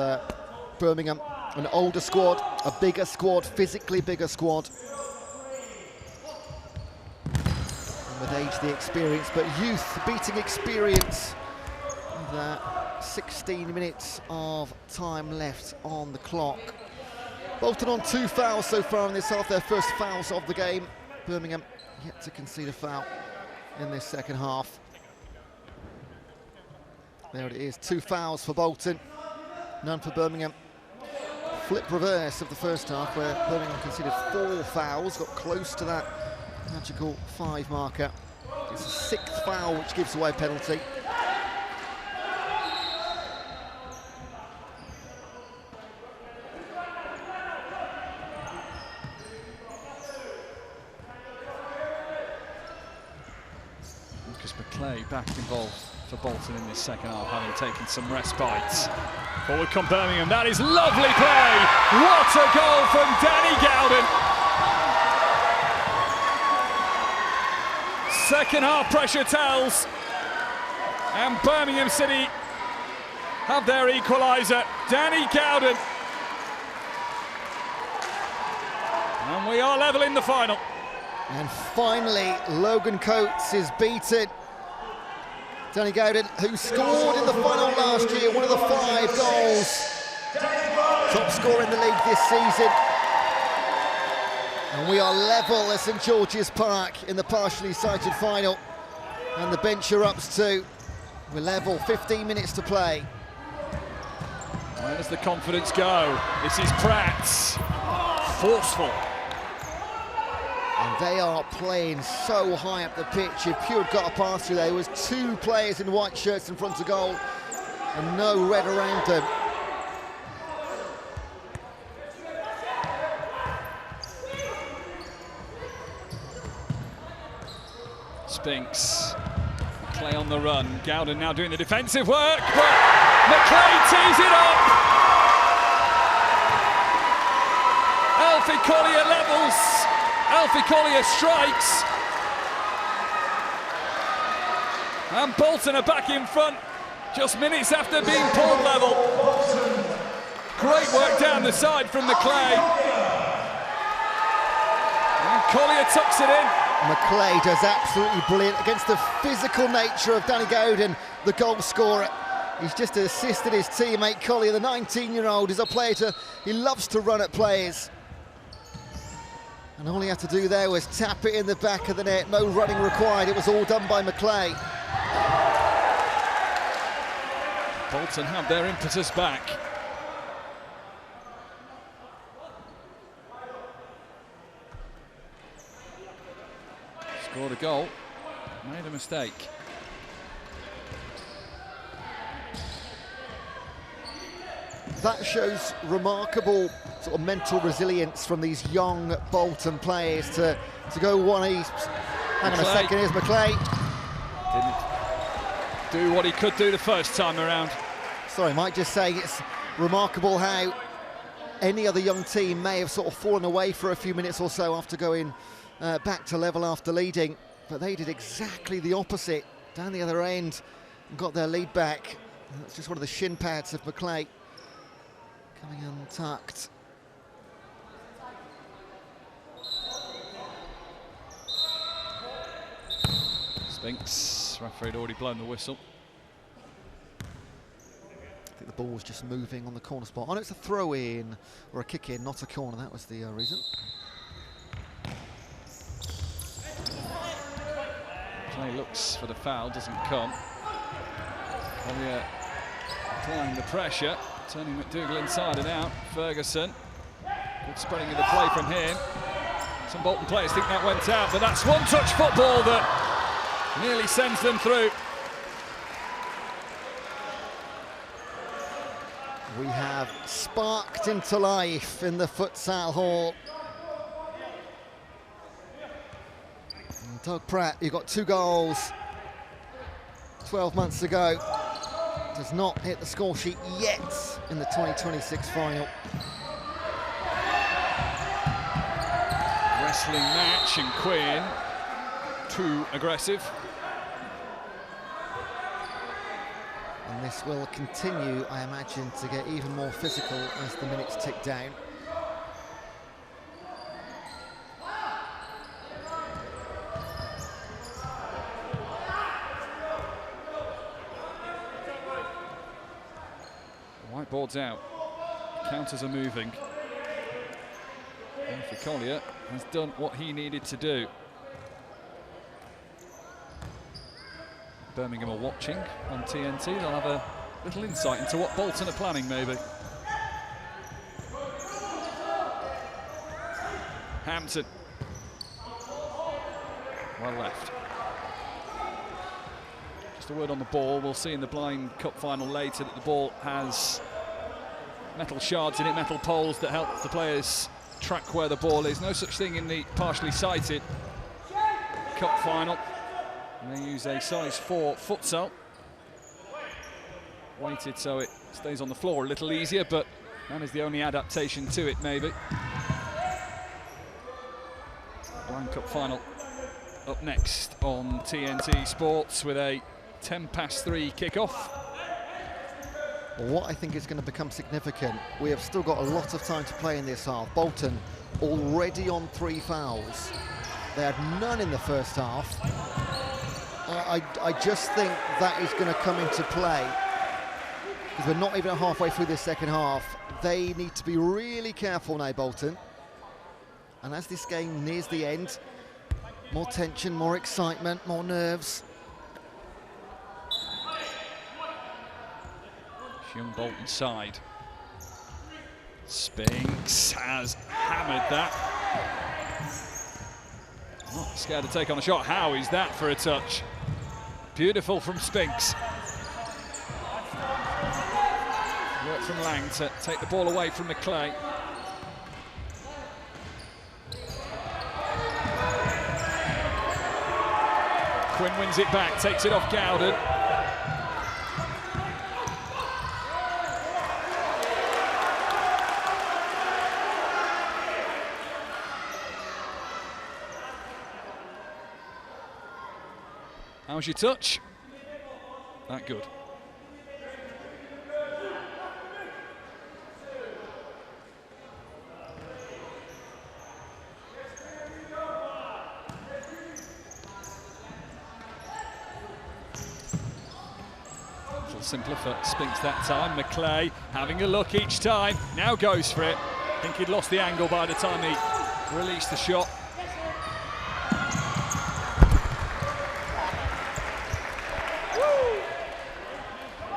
Birmingham, an older squad, a bigger squad, physically bigger squad. And with age, the experience, but youth beating experience. And 16 minutes of time left on the clock. Bolton on 2 fouls so far in this half, their first fouls of the game. Birmingham yet to concede a foul in this second half. There it is, 2 fouls for Bolton, none for Birmingham. Flip reverse of the first half where Birmingham conceded 4 fouls, got close to that magical 5 marker. It's a 6th foul which gives away a penalty. McClay back involved for Bolton in this second half, having taken some respite. Forward come Birmingham, that is lovely play! What a goal from Danny Gowden! Second half pressure tells, and Birmingham City have their equaliser, Danny Gowden. And we are level in the final. And finally, Logan Coates is beaten. Danny Gowden, who scored in the final last year, one of the 5 goals. Top scorer in the league this season. And we are level at St George's Park in the partially sighted final. And the bench are ups too. We're level, 15 minutes to play. Where does the confidence go? This is Pratt's. Forceful. And they are playing so high up the pitch. If Pugh had got a pass through there was 2 players in white shirts in front of goal and no red around them. Spinks. Clay on the run. Gowden now doing the defensive work, but McClay tees it up. Alfie Collier levels. Alfie Collier strikes. And Bolton are back in front just minutes after being pulled level. Great work down the side from McClay. And Collier tucks it in. McClay does absolutely brilliant against the physical nature of Danny Gowden, the goal scorer. He's just assisted his teammate Collier, the 19-year-old, is a player he loves to run at players. And all he had to do there was tap it in the back of the net, no running required, it was all done by McClay. Bolton have their impetus back. Scored a goal, made a mistake. That shows remarkable sort of mental resilience from these young Bolton players to go 1-each. Hang on a second, here's McClay. Didn't do what he could do the first time around. Sorry, Mike, just saying it's remarkable how any other young team may have sort of fallen away for a few minutes or so after going back to level after leading, but they did exactly the opposite down the other end and got their lead back. And that's just one of the shin pads of McClay coming untucked. Spinks, referee had already blown the whistle. I think the ball was just moving on the corner spot. Oh no, it's a throw in or a kick in, not a corner, that was the reason. Clay looks for the foul, doesn't come. Collier applying the pressure, turning McDougall inside and out. Ferguson, good spreading of the play from him. Some Bolton players think that went out, but that's one-touch football that nearly sends them through. We have sparked into life in the futsal hall. And Doug Pratt, who got 2 goals 12 months ago, does not hit the score sheet yet in the 2026 final. Wrestling match, and Quinn too aggressive. And this will continue, I imagine, to get even more physical as the minutes tick down. Whiteboard's out. Counters are moving. And Collier has done what he needed to do. Birmingham are watching on TNT. They'll have a little insight into what Bolton are planning, maybe. Hampton. Well left. Just a word on the ball. We'll see in the Blind Cup final later that the ball has metal shards in it, metal poles that help the players track where the ball is. No such thing in the partially sighted Cup final. And they use a size 4 futsal. Weighted so it stays on the floor a little easier, but that is the only adaptation to it, maybe. Blind Cup final up next on TNT Sports with a 3:10 kick-off. What I think is going to become significant, we have still got a lot of time to play in this half. Bolton already on 3 fouls. They had none in the first half. I just think that is going to come into play because we're not even halfway through this second half. They need to be really careful now, Bolton. And as this game nears the end, more tension, more excitement, more nerves. Young Bolton side. Spinks has hammered that. Not scared to take on a shot. How is that for a touch? Beautiful from Spinks. Work from Lang to take the ball away from McClay. Quinn wins it back, takes it off Gowden. How's your touch? That good. A little simpler for Spinks that time. McClay having a look each time, now goes for it. I think he'd lost the angle by the time he released the shot.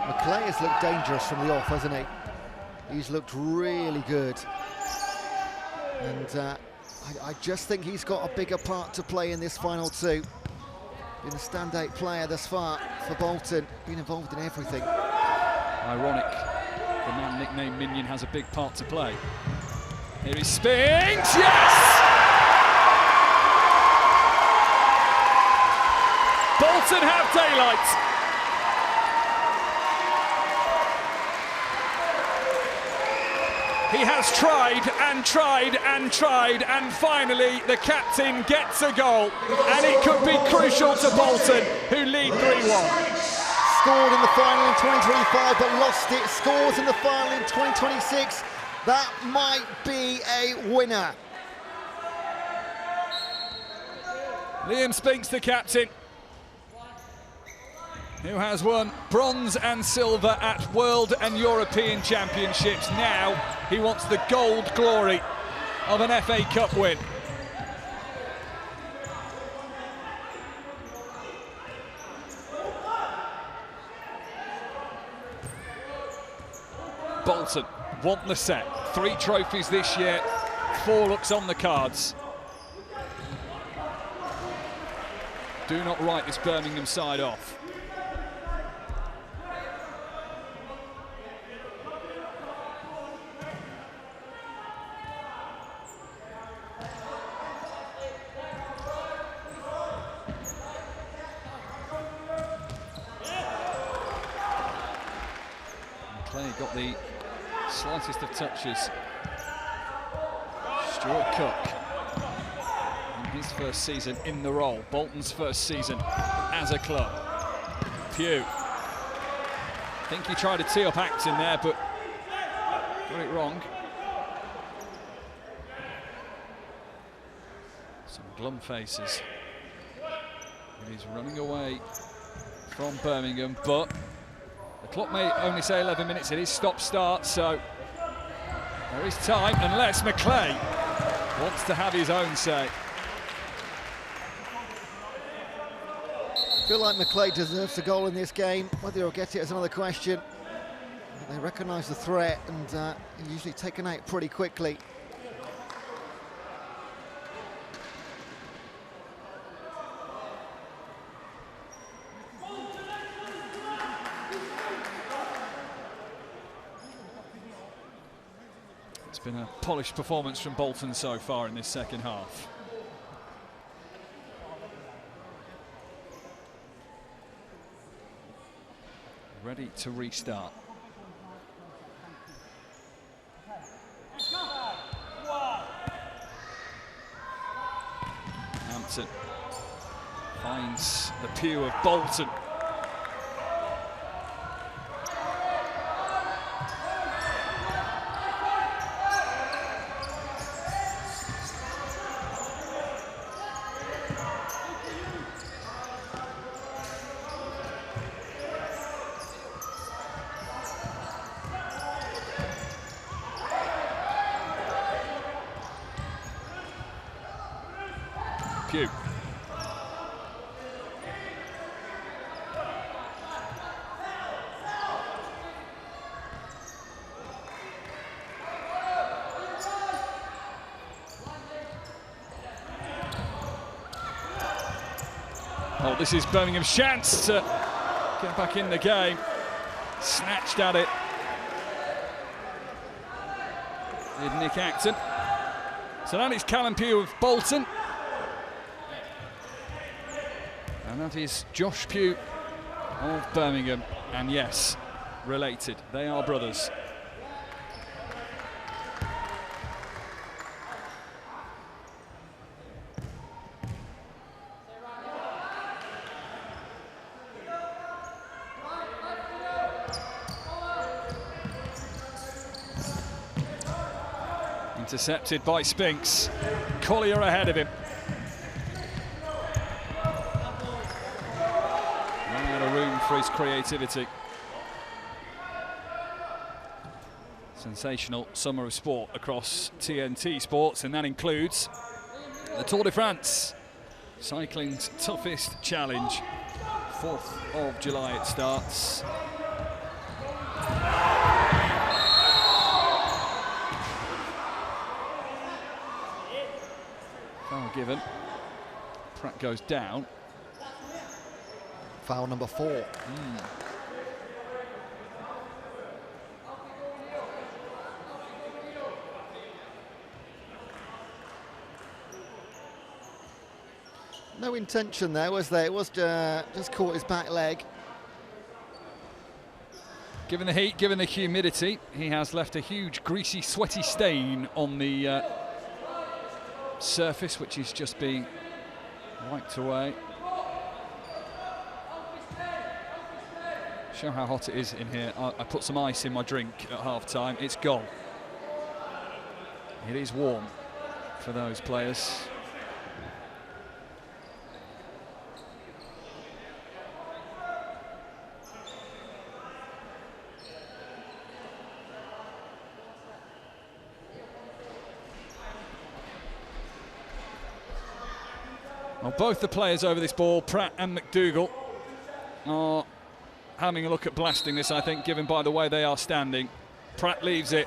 McClay has looked dangerous from the off, hasn't he? He's looked really good. And I just think he's got a bigger part to play in this final two. Been a standout player thus far for Bolton, been involved in everything. Ironic, the man nicknamed Minion has a big part to play. Here he Spinks, yes! Bolton have daylight. He has tried and tried and tried, and finally the captain gets a goal, and it could be crucial to Bolton, who lead 3-1. Scored in the final in 2025 but lost it, scores in the final in 2026. That might be a winner. Liam Spinks, the captain, who has won bronze and silver at World and European Championships. Now he wants the gold glory of an FA Cup win. Bolton want the set. 3 trophies this year, 4 looks on the cards. Do not write this Birmingham side off. Clay got the slightest of touches. Stuart Cook in his first season in the role. Bolton's first season as a club. Pugh. I think he tried to tee up Acton there, but got it wrong. Some glum faces. And he's running away from Birmingham, but the clock may only say 11 minutes. It is stop-start, so there is time, unless McClay wants to have his own say. I feel like McClay deserves a goal in this game. Whether he'll get it is another question. But they recognise the threat and usually taken out pretty quickly. It's been a polished performance from Bolton so far in this second half. Ready to restart. Hampton finds the pew of Bolton. Pugh. Oh, this is Birmingham's chance to get back in the game. Snatched at it. Did Nick Acton. So now it's Callum Pugh of Bolton. And And that is Josh Pugh of Birmingham. And yes, related. They are brothers. Intercepted by Spinks. Collier ahead of him. Running out of room for his creativity. Sensational summer of sport across TNT Sports, and that includes the Tour de France, cycling's toughest challenge. 4th of July it starts. Foul given. Pratt goes down. Foul number 4. No intention there, was there? It was just caught his back leg. Given the heat, given the humidity, he has left a huge greasy, sweaty stain on the surface, which is just being wiped away. Show how hot it is in here. I put some ice in my drink at half-time. It's gone. It is warm for those players. Well, both the players over this ball, Pratt and McDougall, are having a look at blasting this, I think, given by the way they are standing. Pratt leaves it.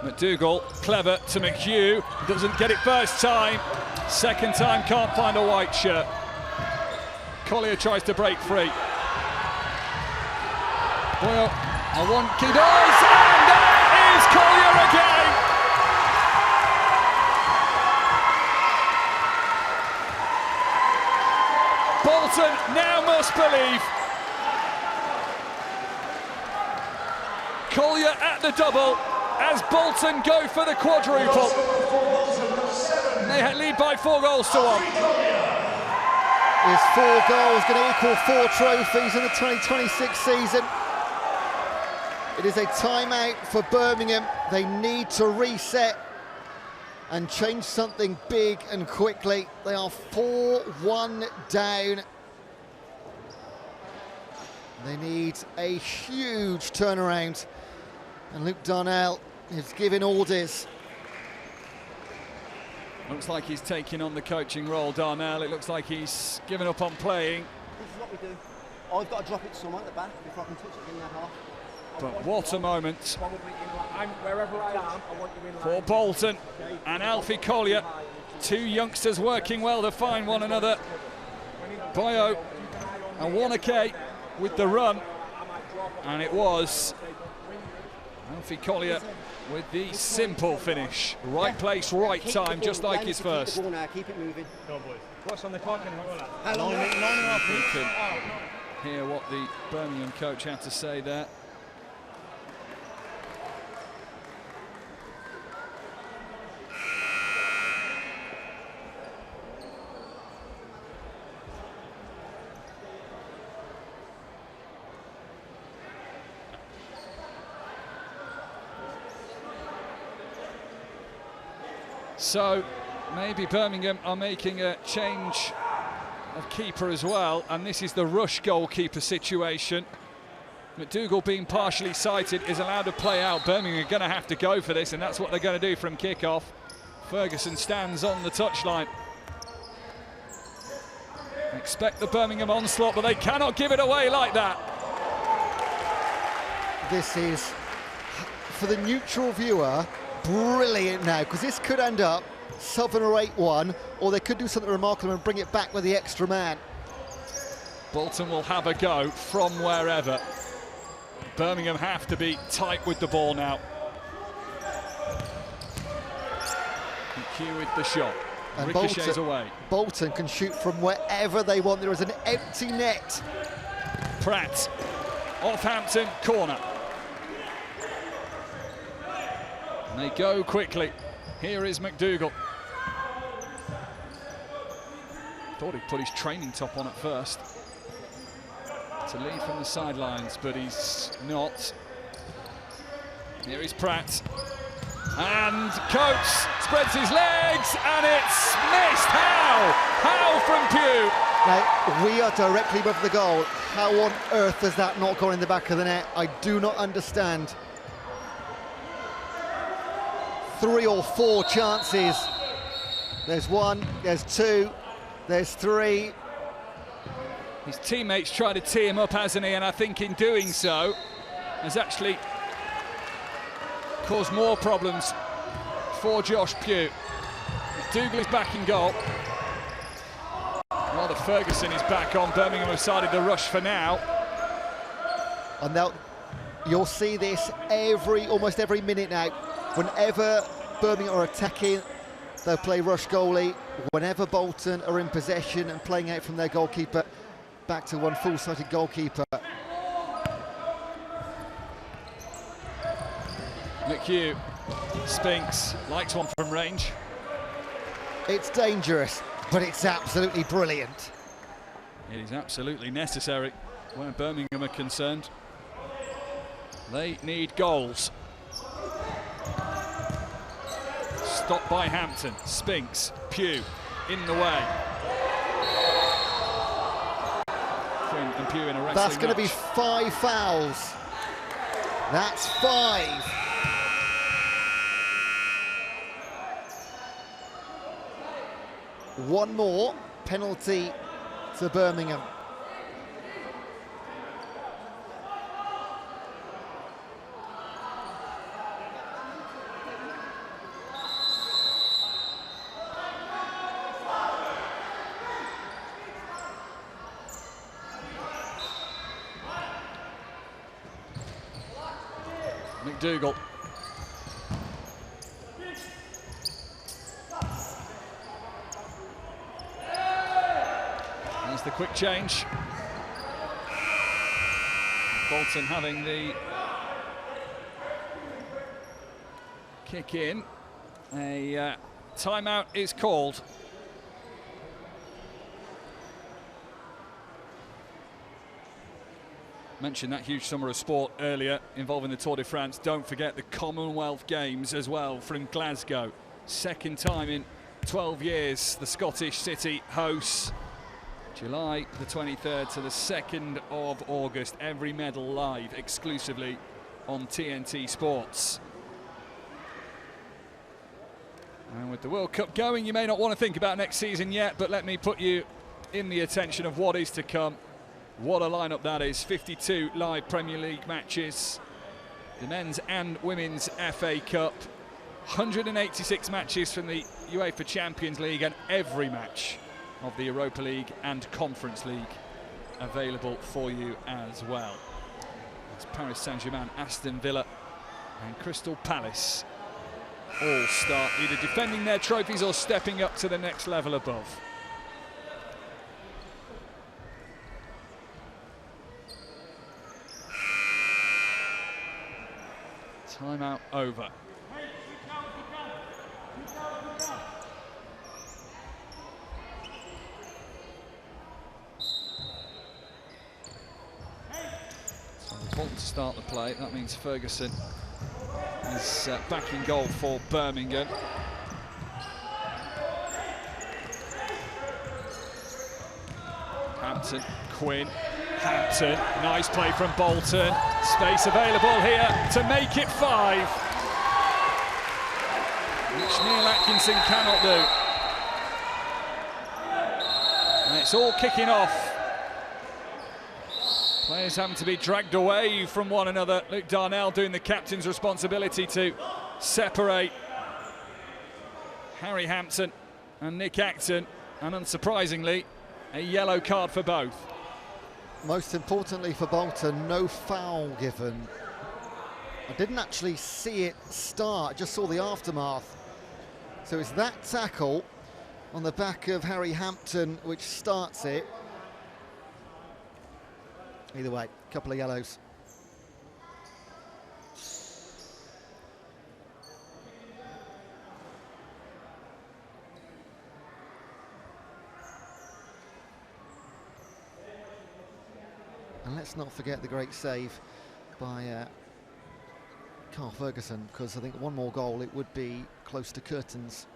McDougall, clever to McHugh, doesn't get it first time. Second time, can't find a white shirt. Collier tries to break free. Well, I want he does, and there is Collier again. Bolton now must believe. Collier at the double as Bolton go for the quadruple. They lead by 4 goals to 1. Is 4 goals going to equal 4 trophies in the 2026 season? It is a timeout for Birmingham. They need to reset and change something big and quickly. They are 4-1 down. They need a huge turnaround. And Luke Darnell is giving orders. Looks like he's taking on the coaching role, Darnell. It looks like he's given up on playing. This is what we do. I've got to drop it to someone at the back before I can touch it in their half. But what a moment Wherever I am, I want you in line. for Bolton and Alfie Collier. 2 youngsters working well to find one another. Bio and Wanake with the run. And it was Alfie Collier with the simple finish. Right place, right time, just like his first. Keep it moving. Go on, boys. What's on the clock anymore? We can hear what the Birmingham coach had to say there. So maybe Birmingham are making a change of keeper as well, and this is the rush goalkeeper situation. McDougall, being partially sighted, is allowed to play out. Birmingham are going to have to go for this, and that's what they're going to do from kick-off. Ferguson stands on the touchline. Expect the Birmingham onslaught, but they cannot give it away like that. This is, for the neutral viewer, brilliant now, because this could end up 7 or 8-1, or they could do something remarkable and bring it back with the extra man. Bolton will have a go from wherever. Birmingham have to be tight with the ball now. McHugh with the shot. And ricochets away. Bolton can shoot from wherever they want. There is an empty net. Pratt, off Hampton, corner. And they go quickly. Here is McDougall. Thought he'd put his training top on at first to lead from the sidelines, but he's not. Here is Pratt. And Coates spreads his legs, and it's missed. How from Pugh? Now, we are directly above the goal. How on earth has that not gone in the back of the net? I do not understand. 3 or 4 chances. There's 1, there's 2, there's 3. His teammates try to tee him up, hasn't he? And I think in doing so has actually caused more problems for Josh Pugh. Dougal is back in goal. While the Ferguson is back on, Birmingham have decided to rush for now. And now you'll see this almost every minute now. Whenever Birmingham are attacking, they'll play rush goalie. Whenever Bolton are in possession and playing out from their goalkeeper, back to one full-sighted goalkeeper. McHugh, Spinks, likes one from range. It's dangerous, but it's absolutely brilliant. It is absolutely necessary where Birmingham are concerned. They need goals. Stopped by Hampton, Spinks, Pugh in the way. Quinn and Pugh in a wrestling That's going to match. be 5 fouls. That's 5. One more penalty to Birmingham. McDougall. There's the quick change. Bolton having the kick in. A timeout is called. Mentioned that huge summer of sport earlier involving the Tour de France. Don't forget the Commonwealth Games as well from Glasgow. Second time in 12 years the Scottish city hosts. July the 23rd to the 2nd of August. Every medal live exclusively on TNT Sports. And with the World Cup going, you may not want to think about next season yet, but let me put you in the attention of what is to come. What a lineup that is. 52 live Premier League matches, the men's and women's FA Cup, 186 matches from the UEFA Champions League, and every match of the Europa League and Conference League available for you as well. It's Paris Saint-Germain, Aston Villa and Crystal Palace all start either defending their trophies or stepping up to the next level above. Timeout over. So Bolton to start the play. That means Ferguson is back in goal for Birmingham. Hampton, Quinn, Hampton, nice play from Bolton. Space available here to make it 5, which Neil Atkinson cannot do. And it's all kicking off. Players having to be dragged away from one another. Luke Darnell doing the captain's responsibility to separate Harry Hampton and Nick Acton, and unsurprisingly, a yellow card for both. Most importantly for Bolton, no foul given. I didn't actually see it start, just saw the aftermath. So it's that tackle, on the back of Harry Hampton, which starts it. Either way, a couple of yellows. And let's not forget the great save by Carl Ferguson, because I think one more goal, it would be close to curtains.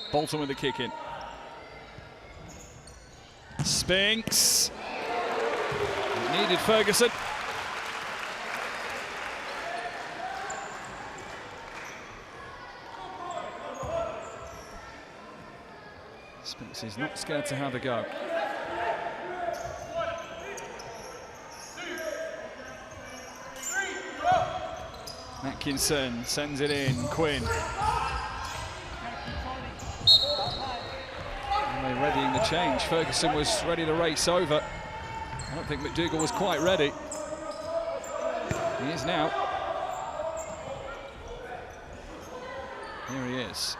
Bolton with the kick in. Spinks. It needed Ferguson. Spinks is not scared to have a go. Atkinson sends it in. Quinn. They're readying the change. Ferguson was ready to race over. I don't think McDougall was quite ready. He is now. Here he is.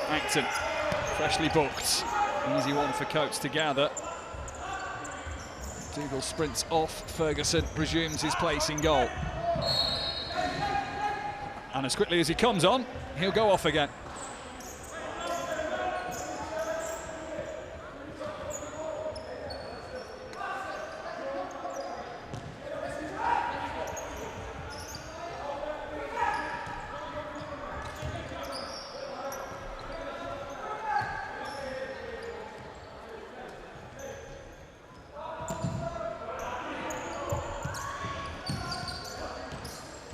Acton, freshly booked. Easy one for Coates to gather. Dougal sprints off. Ferguson resumes his place in goal. And as quickly as he comes on, he'll go off again.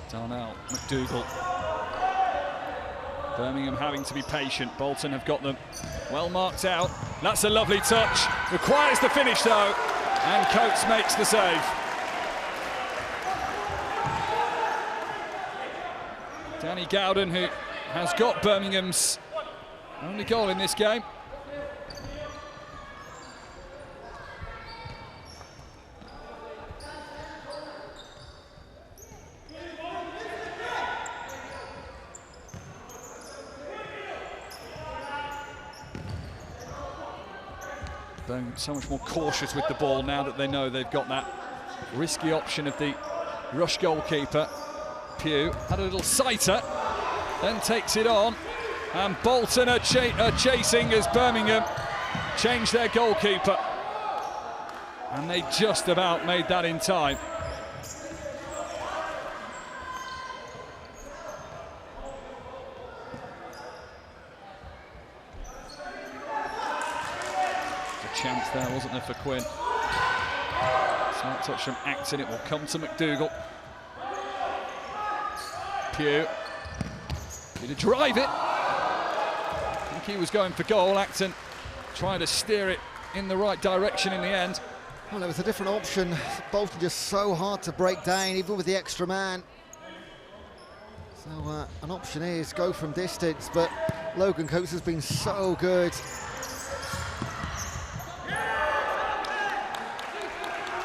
Darnell, McDougall. Birmingham having to be patient. Bolton have got them well marked out. That's a lovely touch. Requires the finish though, and Coates makes the save. Danny Gowden, who has got Birmingham's only goal in this game. So much more cautious with the ball now that they know they've got that risky option of the rush goalkeeper. Pugh had a little sighter, then takes it on, and Bolton are chasing as Birmingham change their goalkeeper, and they just about made that in time. Chance there, wasn't there, for Quinn? Smart touch from Acton, it will come to McDougall. Pugh, going to drive it. I think he was going for goal. Acton trying to steer it in the right direction in the end. Well, there was a different option. Bolton just so hard to break down, even with the extra man. So an option is go from distance, but Logan Coates has been so good.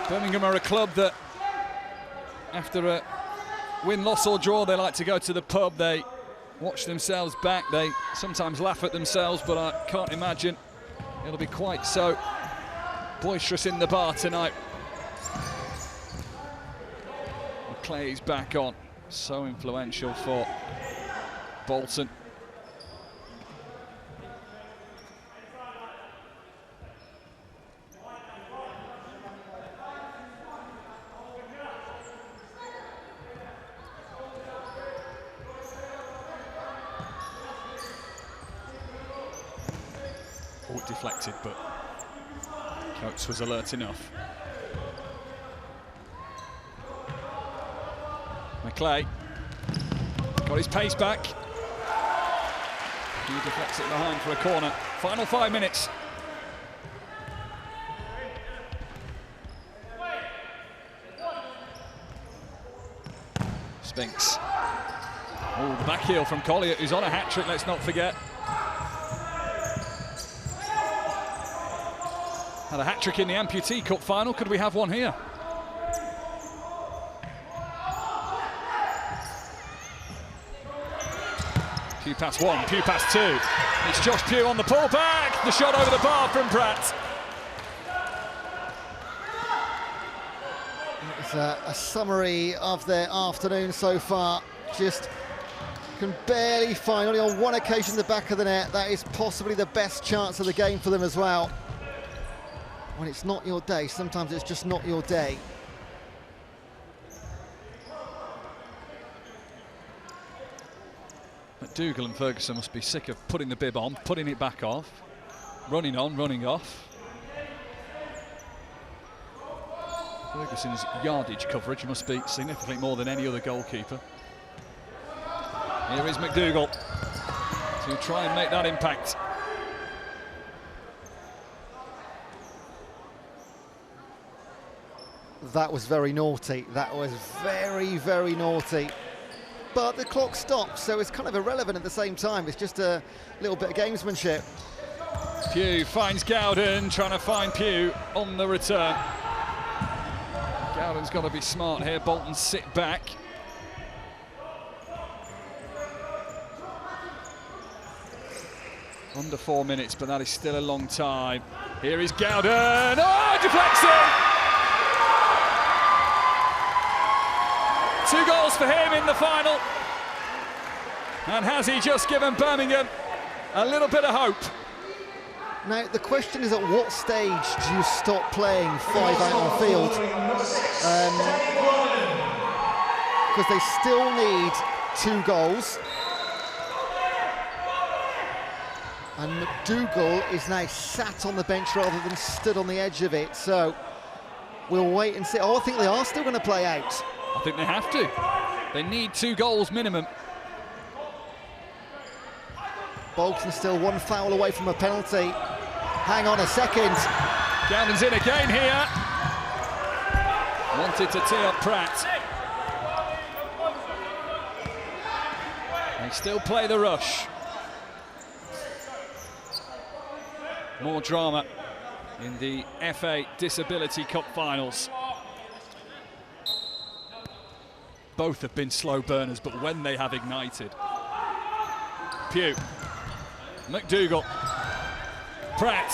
Birmingham are a club that, after a win, loss or draw, they like to go to the pub. They watch themselves back. They sometimes laugh at themselves, but I can't imagine it'll be quite so boisterous in the bar tonight. Clay's back on. So influential for Bolton. Deflected, but Coates was alert enough. McClay got his pace back. He deflects it behind for a corner. Final 5 minutes. Spinks. Oh, the back heel from Collier, who's on a hat-trick, let's not forget. Had a hat-trick in the Amputee Cup final. Could we have one here? Pugh pass one, Pugh pass two. It's Josh Pugh on the pullback. The shot over the bar from Pratt. It's a summary of their afternoon so far. Just can barely find, only on one occasion, the back of the net. That is possibly the best chance of the game for them as well. When it's not your day, sometimes it's just not your day. McDougall and Ferguson must be sick of putting the bib on, putting it back off, running on, running off. Ferguson's yardage coverage must be significantly more than any other goalkeeper. Here is McDougall to try and make that impact. That was very naughty. That was very, very naughty. But the clock stops, so it's kind of irrelevant at the same time. It's just a little bit of gamesmanship. Pugh finds Gowden, trying to find Pugh on the return. Gowden's got to be smart here. Bolton sit back. Under 4 minutes, but that is still a long time. Here is Gowden. Oh, deflection! 2 goals for him in the final. And has he just given Birmingham a little bit of hope? Now, the question is, at what stage do you stop playing 5 out on the field? Because they still need 2 goals. And McDougall is now sat on the bench rather than stood on the edge of it. So we'll wait and see. Oh, I think they are still going to play out. I think they have to. They need 2 goals minimum. Bolton still 1 foul away from a penalty. Hang on a second. Gowden's in again here. Wanted to tee up Pratt. They still play the rush. More drama in the FA Disability Cup finals. Both have been slow burners, but when they have ignited. Pugh. McDougall. Pratt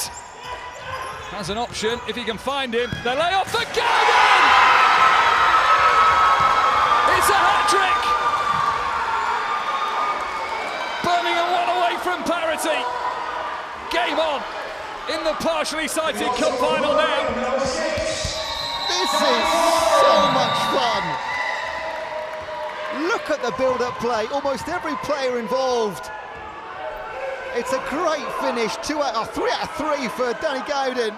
has an option if he can find him. They lay off for Gowden! It's a hat-trick! Birmingham 1 away from parity. Game on in the partially sighted cup final now. This is so much fun. Look at the build-up play. Almost every player involved. It's a great finish. 3 out of 3 for Danny Gowden.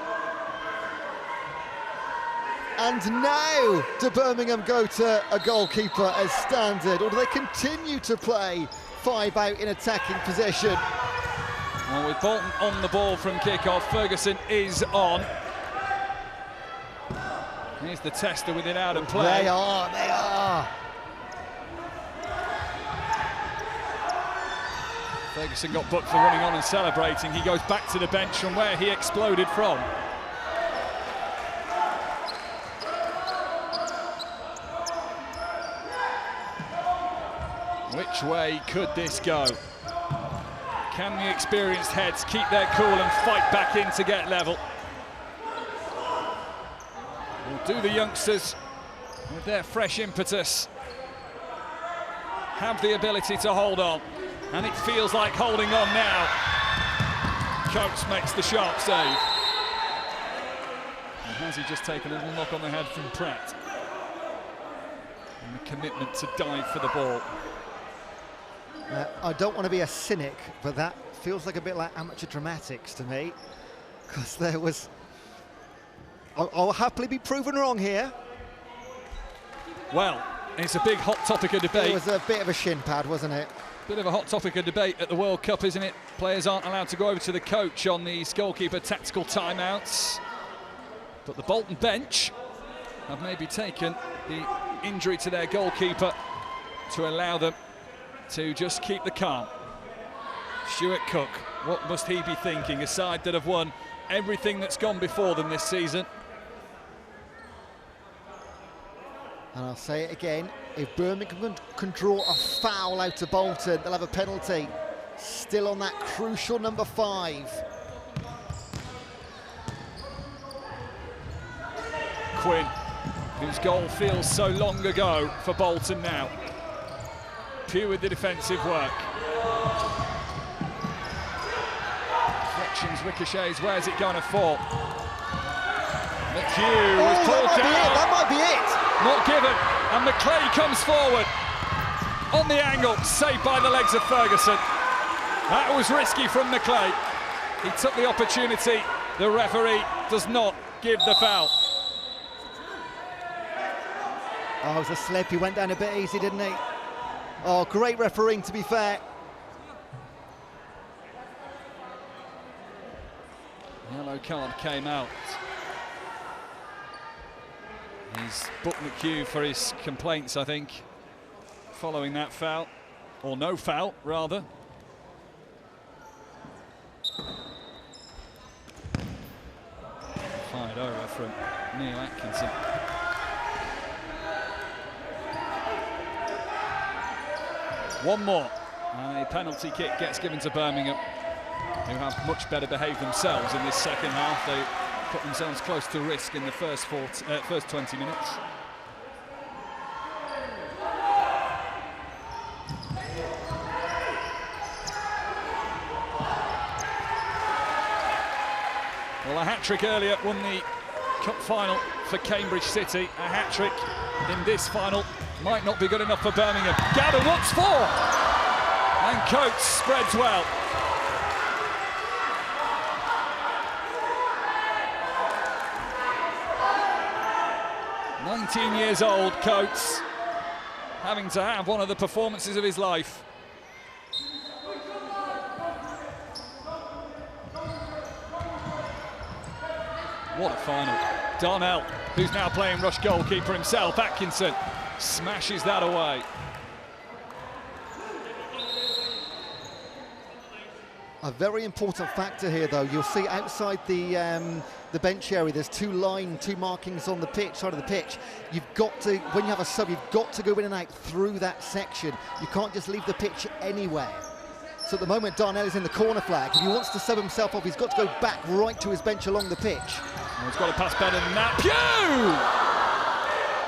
And now do Birmingham go to a goalkeeper as standard, or do they continue to play 5 out in attacking possession? Well, with Bolton on the ball from kick-off, Ferguson is on. Here's the tester with it out of play. They are. Ferguson got booked for running on and celebrating. He goes back to the bench from where he exploded from. Which way could this go? Can the experienced heads keep their cool and fight back in to get level? Or do the youngsters, with their fresh impetus, have the ability to hold on? And it feels like holding on now. Coates makes the sharp save. And has he just taken a little knock on the head from Pratt? And the commitment to dive for the ball. I don't want to be a cynic, but that feels like a bit like amateur dramatics to me. Because there was... I'll happily be proven wrong here. Well, it's a big hot topic of debate. It was a bit of a shin pad, wasn't it? Bit of a hot topic of debate at the World Cup, isn't it? Players aren't allowed to go over to the coach on these goalkeeper tactical timeouts. But the Bolton bench have maybe taken the injury to their goalkeeper to allow them to just keep the calm. Stuart Cook, what must he be thinking? A side that have won everything that's gone before them this season. And I'll say it again, if Birmingham can draw a foul out of Bolton, they'll have a penalty. Still on that crucial number 5. Quinn, whose goal feels so long ago for Bolton now. Pugh with the defensive work. Deflections, ricochets, where's it going to fall? McHugh was pulled down. That might be it. Not given, and McClay comes forward. On the angle, saved by the legs of Ferguson. That was risky from McClay. He took the opportunity. The referee does not give the foul. Oh, it was a slip. He went down a bit easy, didn't he? Oh, great refereeing, to be fair. Yellow card came out. He's booked McHugh for his complaints, I think, following that foul, or no foul, rather. Fired over from Neil Atkinson. One more, and a penalty kick gets given to Birmingham, who have much better behaved themselves in this second half. They put themselves close to risk in the first 20 minutes. Well, a hat-trick earlier won the cup final for Cambridge City. A hat-trick in this final might not be good enough for Birmingham. Gavin, what's for? And Coates spreads well. "19 years old, Coates, having to have one of the performances of his life." What a final. Darnell, who's now playing rush goalkeeper himself, Atkinson, smashes that away. A very important factor here, though. You'll see outside the bench area, there's two markings on the pitch, side of the pitch. You've got to, when you have a sub, you've got to go in and out through that section. You can't just leave the pitch anywhere. So at the moment, Darnell is in the corner flag. If he wants to sub himself off, he's got to go back right to his bench along the pitch. Well, he's got to pass better than that. Pugh!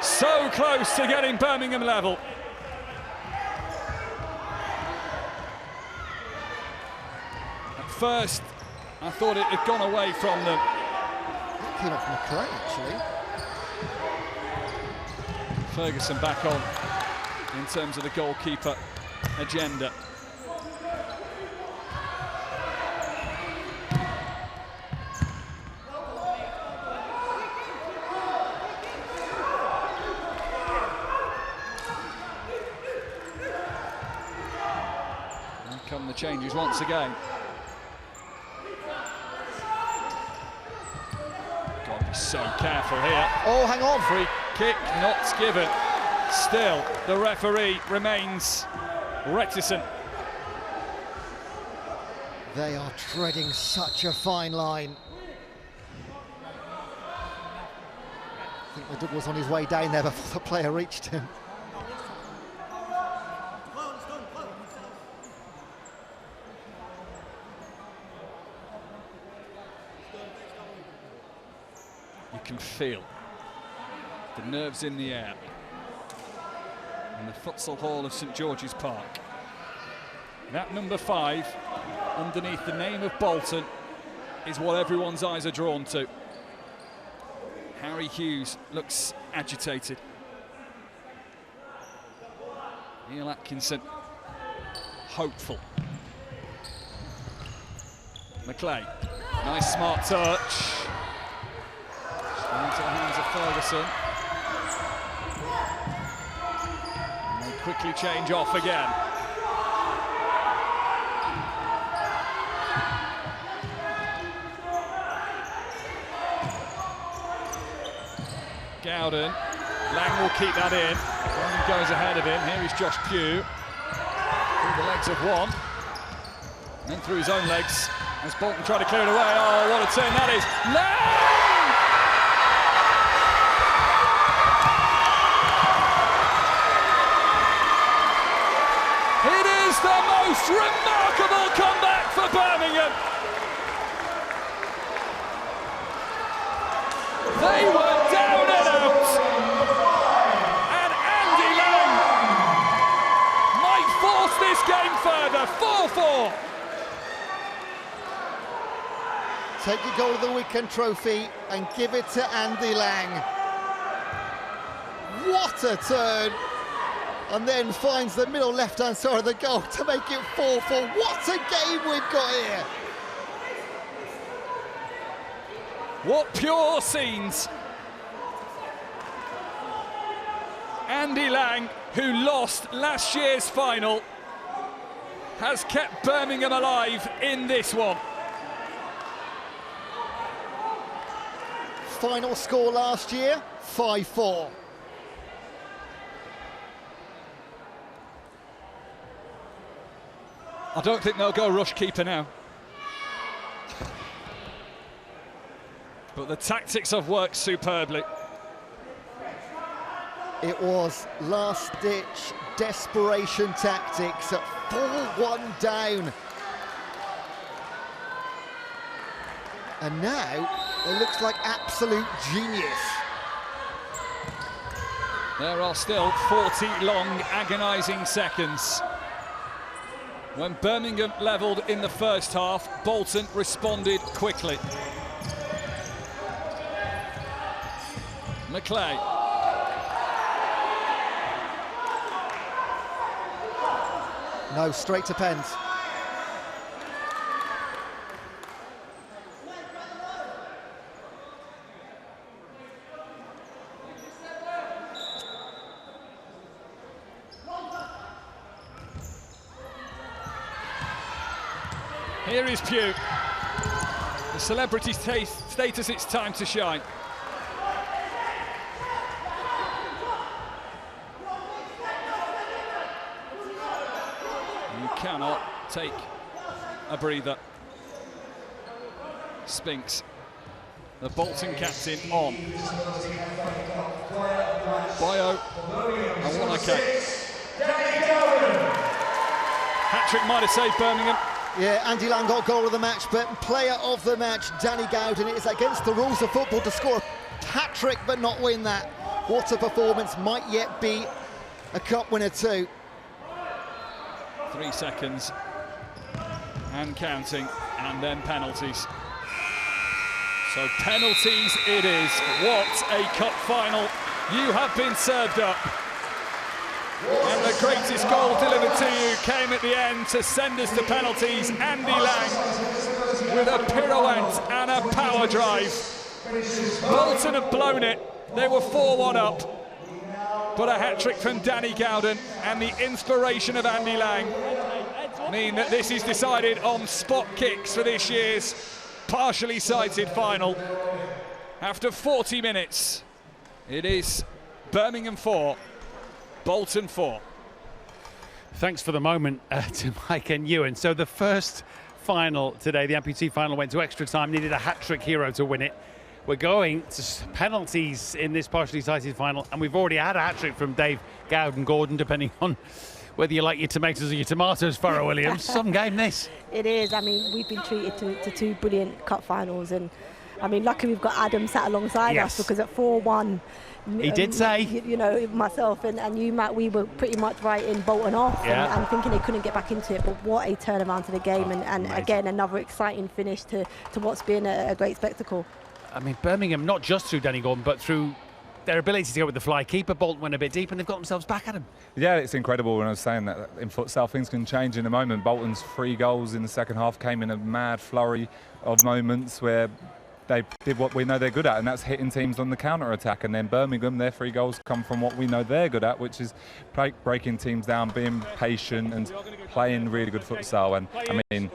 So close to getting Birmingham level. At first, I thought it had gone away from them. That came off McClay, actually. Ferguson back on in terms of the goalkeeper agenda. Come the changes once again. Got to be so careful here. Oh, hang on. Free kick not given. Still, the referee remains reticent. They are treading such a fine line. I think the dog was on his way down there before the player reached him. You can feel the nerves in the air in the futsal hall of St George's Park. That number 5 underneath the name of Bolton is what everyone's eyes are drawn to. Harry Hughes looks agitated. Neil Atkinson hopeful. McClay, nice smart touch. Into the hands of Ferguson. And they quickly change off again. Gowden. Lang will keep that in. One goes ahead of him. Here is Josh Pugh. Through the legs of one. And then through his own legs As Bolton try to clear it away. Oh, what a turn that is. Lang! It is the most remarkable comeback for Birmingham. They were down and out. And Andy Lang might force this game further. 4-4. Take your goal of the weekend trophy and give it to Andy Lang. What a turn! And then finds the middle left-hand side of the goal to make it 4-4. What a game we've got here! What pure scenes. Andy Lang, who lost last year's final, has kept Birmingham alive in this one. Final score last year, 5-4. I don't think they'll go rush keeper now. But the tactics have worked superbly. It was last-ditch desperation tactics at 4-1 down. And now it looks like absolute genius. There are still 40 long, agonising seconds. When Birmingham levelled in the first half, Bolton responded quickly. McClay. No, straight to pens. Here is Pugh. The celebrity status, it's time to shine. You cannot take a breather. Spinks, the Bolton captain, on. Bio and Wanaka. Hat-trick might have saved Birmingham. Yeah, Andy Lang got goal of the match, but player of the match, Danny Gowden. It is against the rules of football to score a hat-trick but not win that. What a performance, might yet be a cup winner too. 3 seconds and counting, and then penalties. So penalties it is. What a cup final. You have been served up. And the greatest goal delivered to you came at the end to send us to penalties. Andy Lang with a pirouette and a power drive. Bolton have blown it. They were 4-1 up. But a hat-trick from Danny Gowden and the inspiration of Andy Lang mean that this is decided on spot kicks for this year's partially sighted final. After 40 minutes, it is Birmingham 4. Bolton 4. Thanks for the moment to Mike and Ewan. So the first final today, the amputee final, went to extra time, needed a hat-trick hero to win it. We're going to penalties in this partially sighted final, and we've already had a hat-trick from Dave Gowden-Gordon, depending on whether you like your tomatoes or your tomatoes, Farrah Williams. Some game this. It is. I mean, we've been treated to two brilliant cup finals, and I mean, luckily we've got Adam sat alongside us, because at 4-1, he did say, you know, myself and you, Matt, we were pretty much writing Bolton off and thinking they couldn't get back into it. But what a turnaround to the game, and again, another exciting finish to what's been a great spectacle. I mean, Birmingham, not just through Danny Gordon, but through their ability to go with the fly keeper. Bolton went a bit deep and they've got themselves back at him. Yeah, it's incredible. When I was saying that in futsal, things can change in a moment. Bolton's 3 goals in the second half came in a mad flurry of moments where they did what we know they're good at, and that's hitting teams on the counter-attack. And then Birmingham, their 3 goals come from what we know they're good at, which is breaking teams down, being patient and playing really good futsal. And I mean,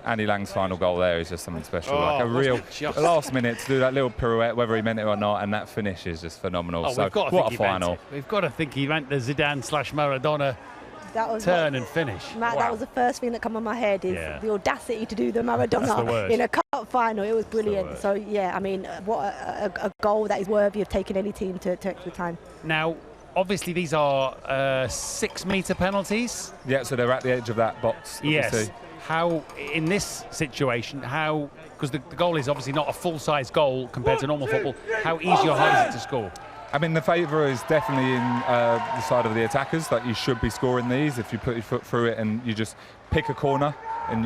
Andy Lang's final goal there is just something special, like a real last minute to do that little pirouette, whether he meant it or not, and that finish is just phenomenal. So what a final. We've got to think he meant the Zidane/Maradona turn and finish. Matt, wow. That was the first thing that came on my head, is the audacity to do the Maradona in a cup final. It was brilliant. So, yeah, I mean, what a goal that is worthy of taking any team to extra time. Now, obviously, these are 6-metre penalties. Yeah, so they're at the edge of that box. Yes. How, in this situation, because the goal is obviously not a full-size goal compared to normal football, how easy or hard is it to score? I mean, the favour is definitely in the side of the attackers. Like, you should be scoring these if you put your foot through it and you just pick a corner, and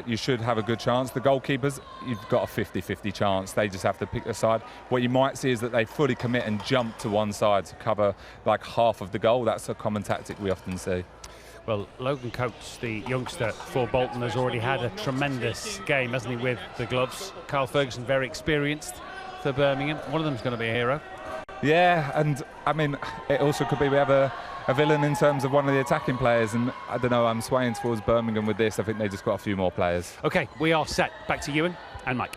you should have a good chance. The goalkeepers, you've got a 50-50 chance. They just have to pick a side. What you might see is that they fully commit and jump to one side to cover like half of the goal. That's a common tactic we often see. Well, Logan Coates, the youngster for Bolton, has already had a tremendous game, hasn't he, with the gloves. Carl Ferguson, very experienced for Birmingham. One of them's going to be a hero. Yeah, and I mean, it also could be we have a villain in terms of one of the attacking players, and I don't know, I'm swaying towards Birmingham with this. I think they just got a few more players. OK, we are set. Back to Ewan and Mike.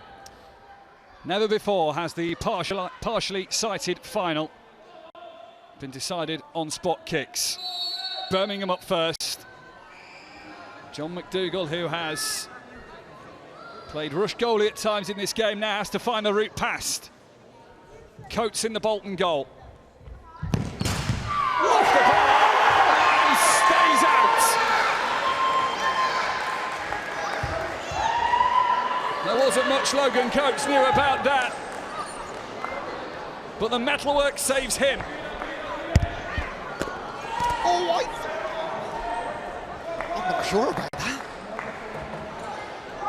Never before has the partially sighted final been decided on spot kicks. Birmingham up first. John McDougall, who has played rush goalie at times in this game, now has to find the route past. Coates in the Bolton goal. Off the bar and stays out. There wasn't much Logan Coates knew about that, but the metalwork saves him. Oh, I'm not sure about that.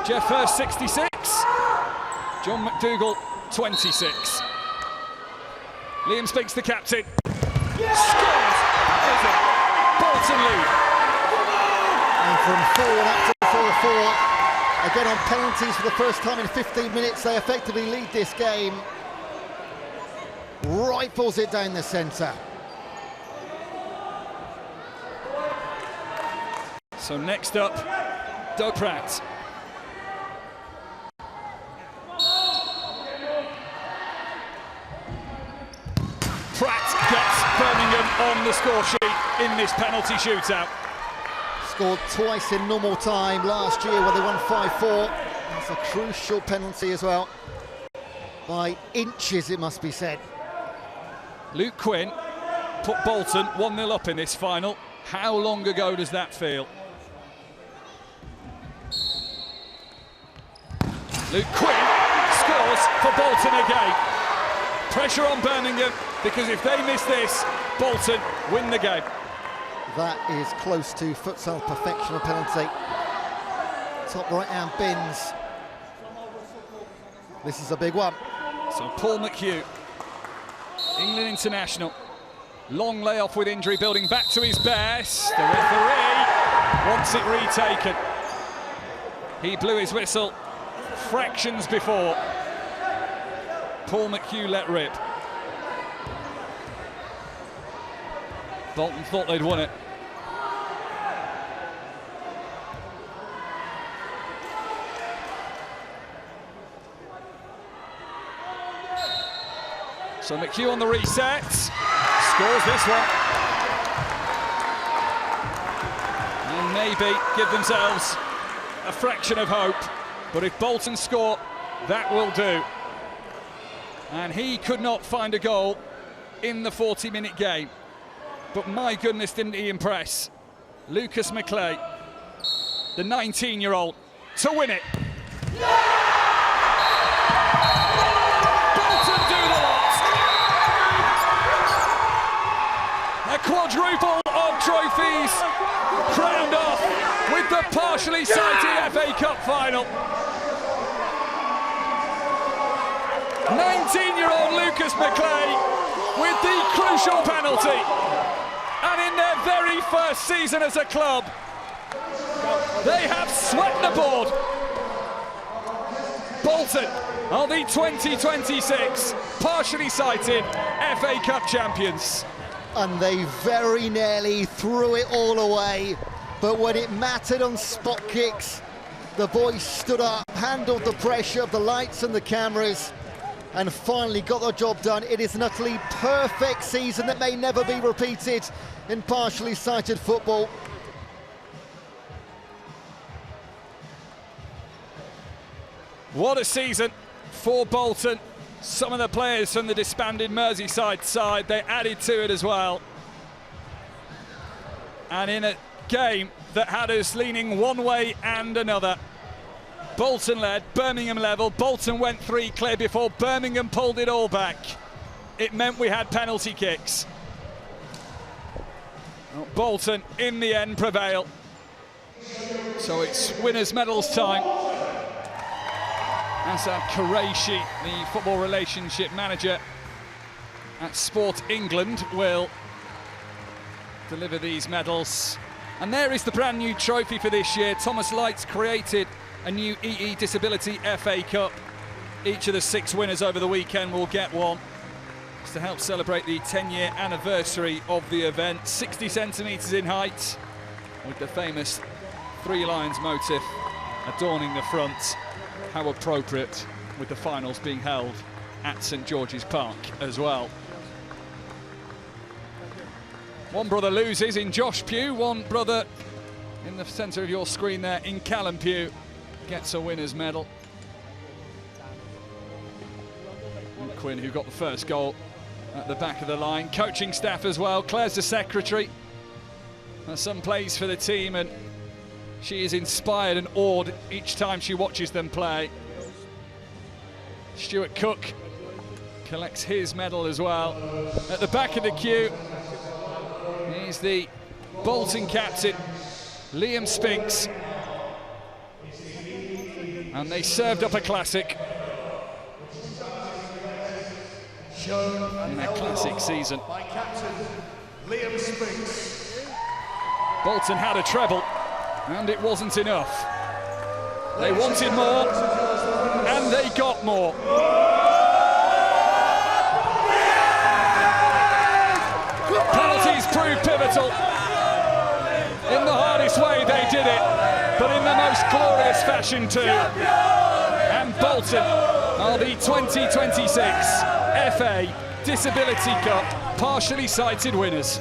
Jeff Hurst 66, John McDougall 26. Liam Spinks, the captain, scores. Bolton lead. And from 4 up to 4-4, again on penalties for the first time in 15 minutes, they effectively lead this game. Rifles it down the centre. So next up, Doprat. Pratt gets Birmingham on the score sheet in this penalty shootout. Scored twice in normal time last year when they won 5-4. That's a crucial penalty as well. By inches, it must be said. Luke Quinn put Bolton 1-0 up in this final. How long ago does that feel? Luke Quinn scores for Bolton again. Pressure on Birmingham, because if they miss this, Bolton win the game. That is close to futsal perfection, a penalty. Top right-hand bins. This is a big one. So Paul McHugh, England international. Long layoff with injury, building back to his best. The referee wants it retaken. He blew his whistle fractions before. Paul McHugh let rip. Bolton thought they'd won it. So McHugh on the reset, scores this one. And maybe give themselves a fraction of hope. But if Bolton score, that will do. And he could not find a goal in the 40-minute game. But my goodness, didn't he impress? Lucas McClay, the 19-year-old, to win it. Bolton do the lot. A quadruple of trophies crowned off with the partially sighted FA Cup final. 19-year-old Lucas McClay with the crucial penalty. And in their very first season as a club, they have swept the board. Bolton are the 2026 partially sighted FA Cup champions. And they very nearly threw it all away. But when it mattered on spot kicks, the boys stood up, handled the pressure of the lights and the cameras, and finally got the job done. It is an utterly perfect season that may never be repeated in partially sighted football. What a season for Bolton. Some of the players from the disbanded Merseyside side, they added to it as well. And in a game that had us leaning one way and another, Bolton led, Birmingham level. Bolton went 3 clear before Birmingham pulled it all back. It meant we had penalty kicks. Bolton in the end prevail. So it's winners' medals time. Asad Qureshi, the football relationship manager at Sport England, will deliver these medals. And there is the brand new trophy for this year. Thomas Lights created a new EE Disability FA Cup. Each of the 6 winners over the weekend will get one. It's to help celebrate the 10-year anniversary of the event. 60 centimetres in height, with the famous 3 lions motif adorning the front. How appropriate, with the finals being held at St George's Park as well. One brother loses in Josh Pugh, one brother in the centre of your screen there in Callum Pugh gets a winner's medal. And Quinn, who got the first goal at the back of the line. Coaching staff as well. Claire's the secretary. Has some plays for the team, and she is inspired and awed each time she watches them play. Stuart Cook collects his medal as well. At the back of the queue is the Bolton captain, Liam Spinks. And they served up a classic in their classic season. By captain Liam Spinks. Bolton had a treble, and it wasn't enough. They wanted more, and they got more. Penalties proved pivotal. In the hardest way they did it, but in the most glorious fashion too. And Bolton are the 2026 FA Disability Cup partially sighted winners.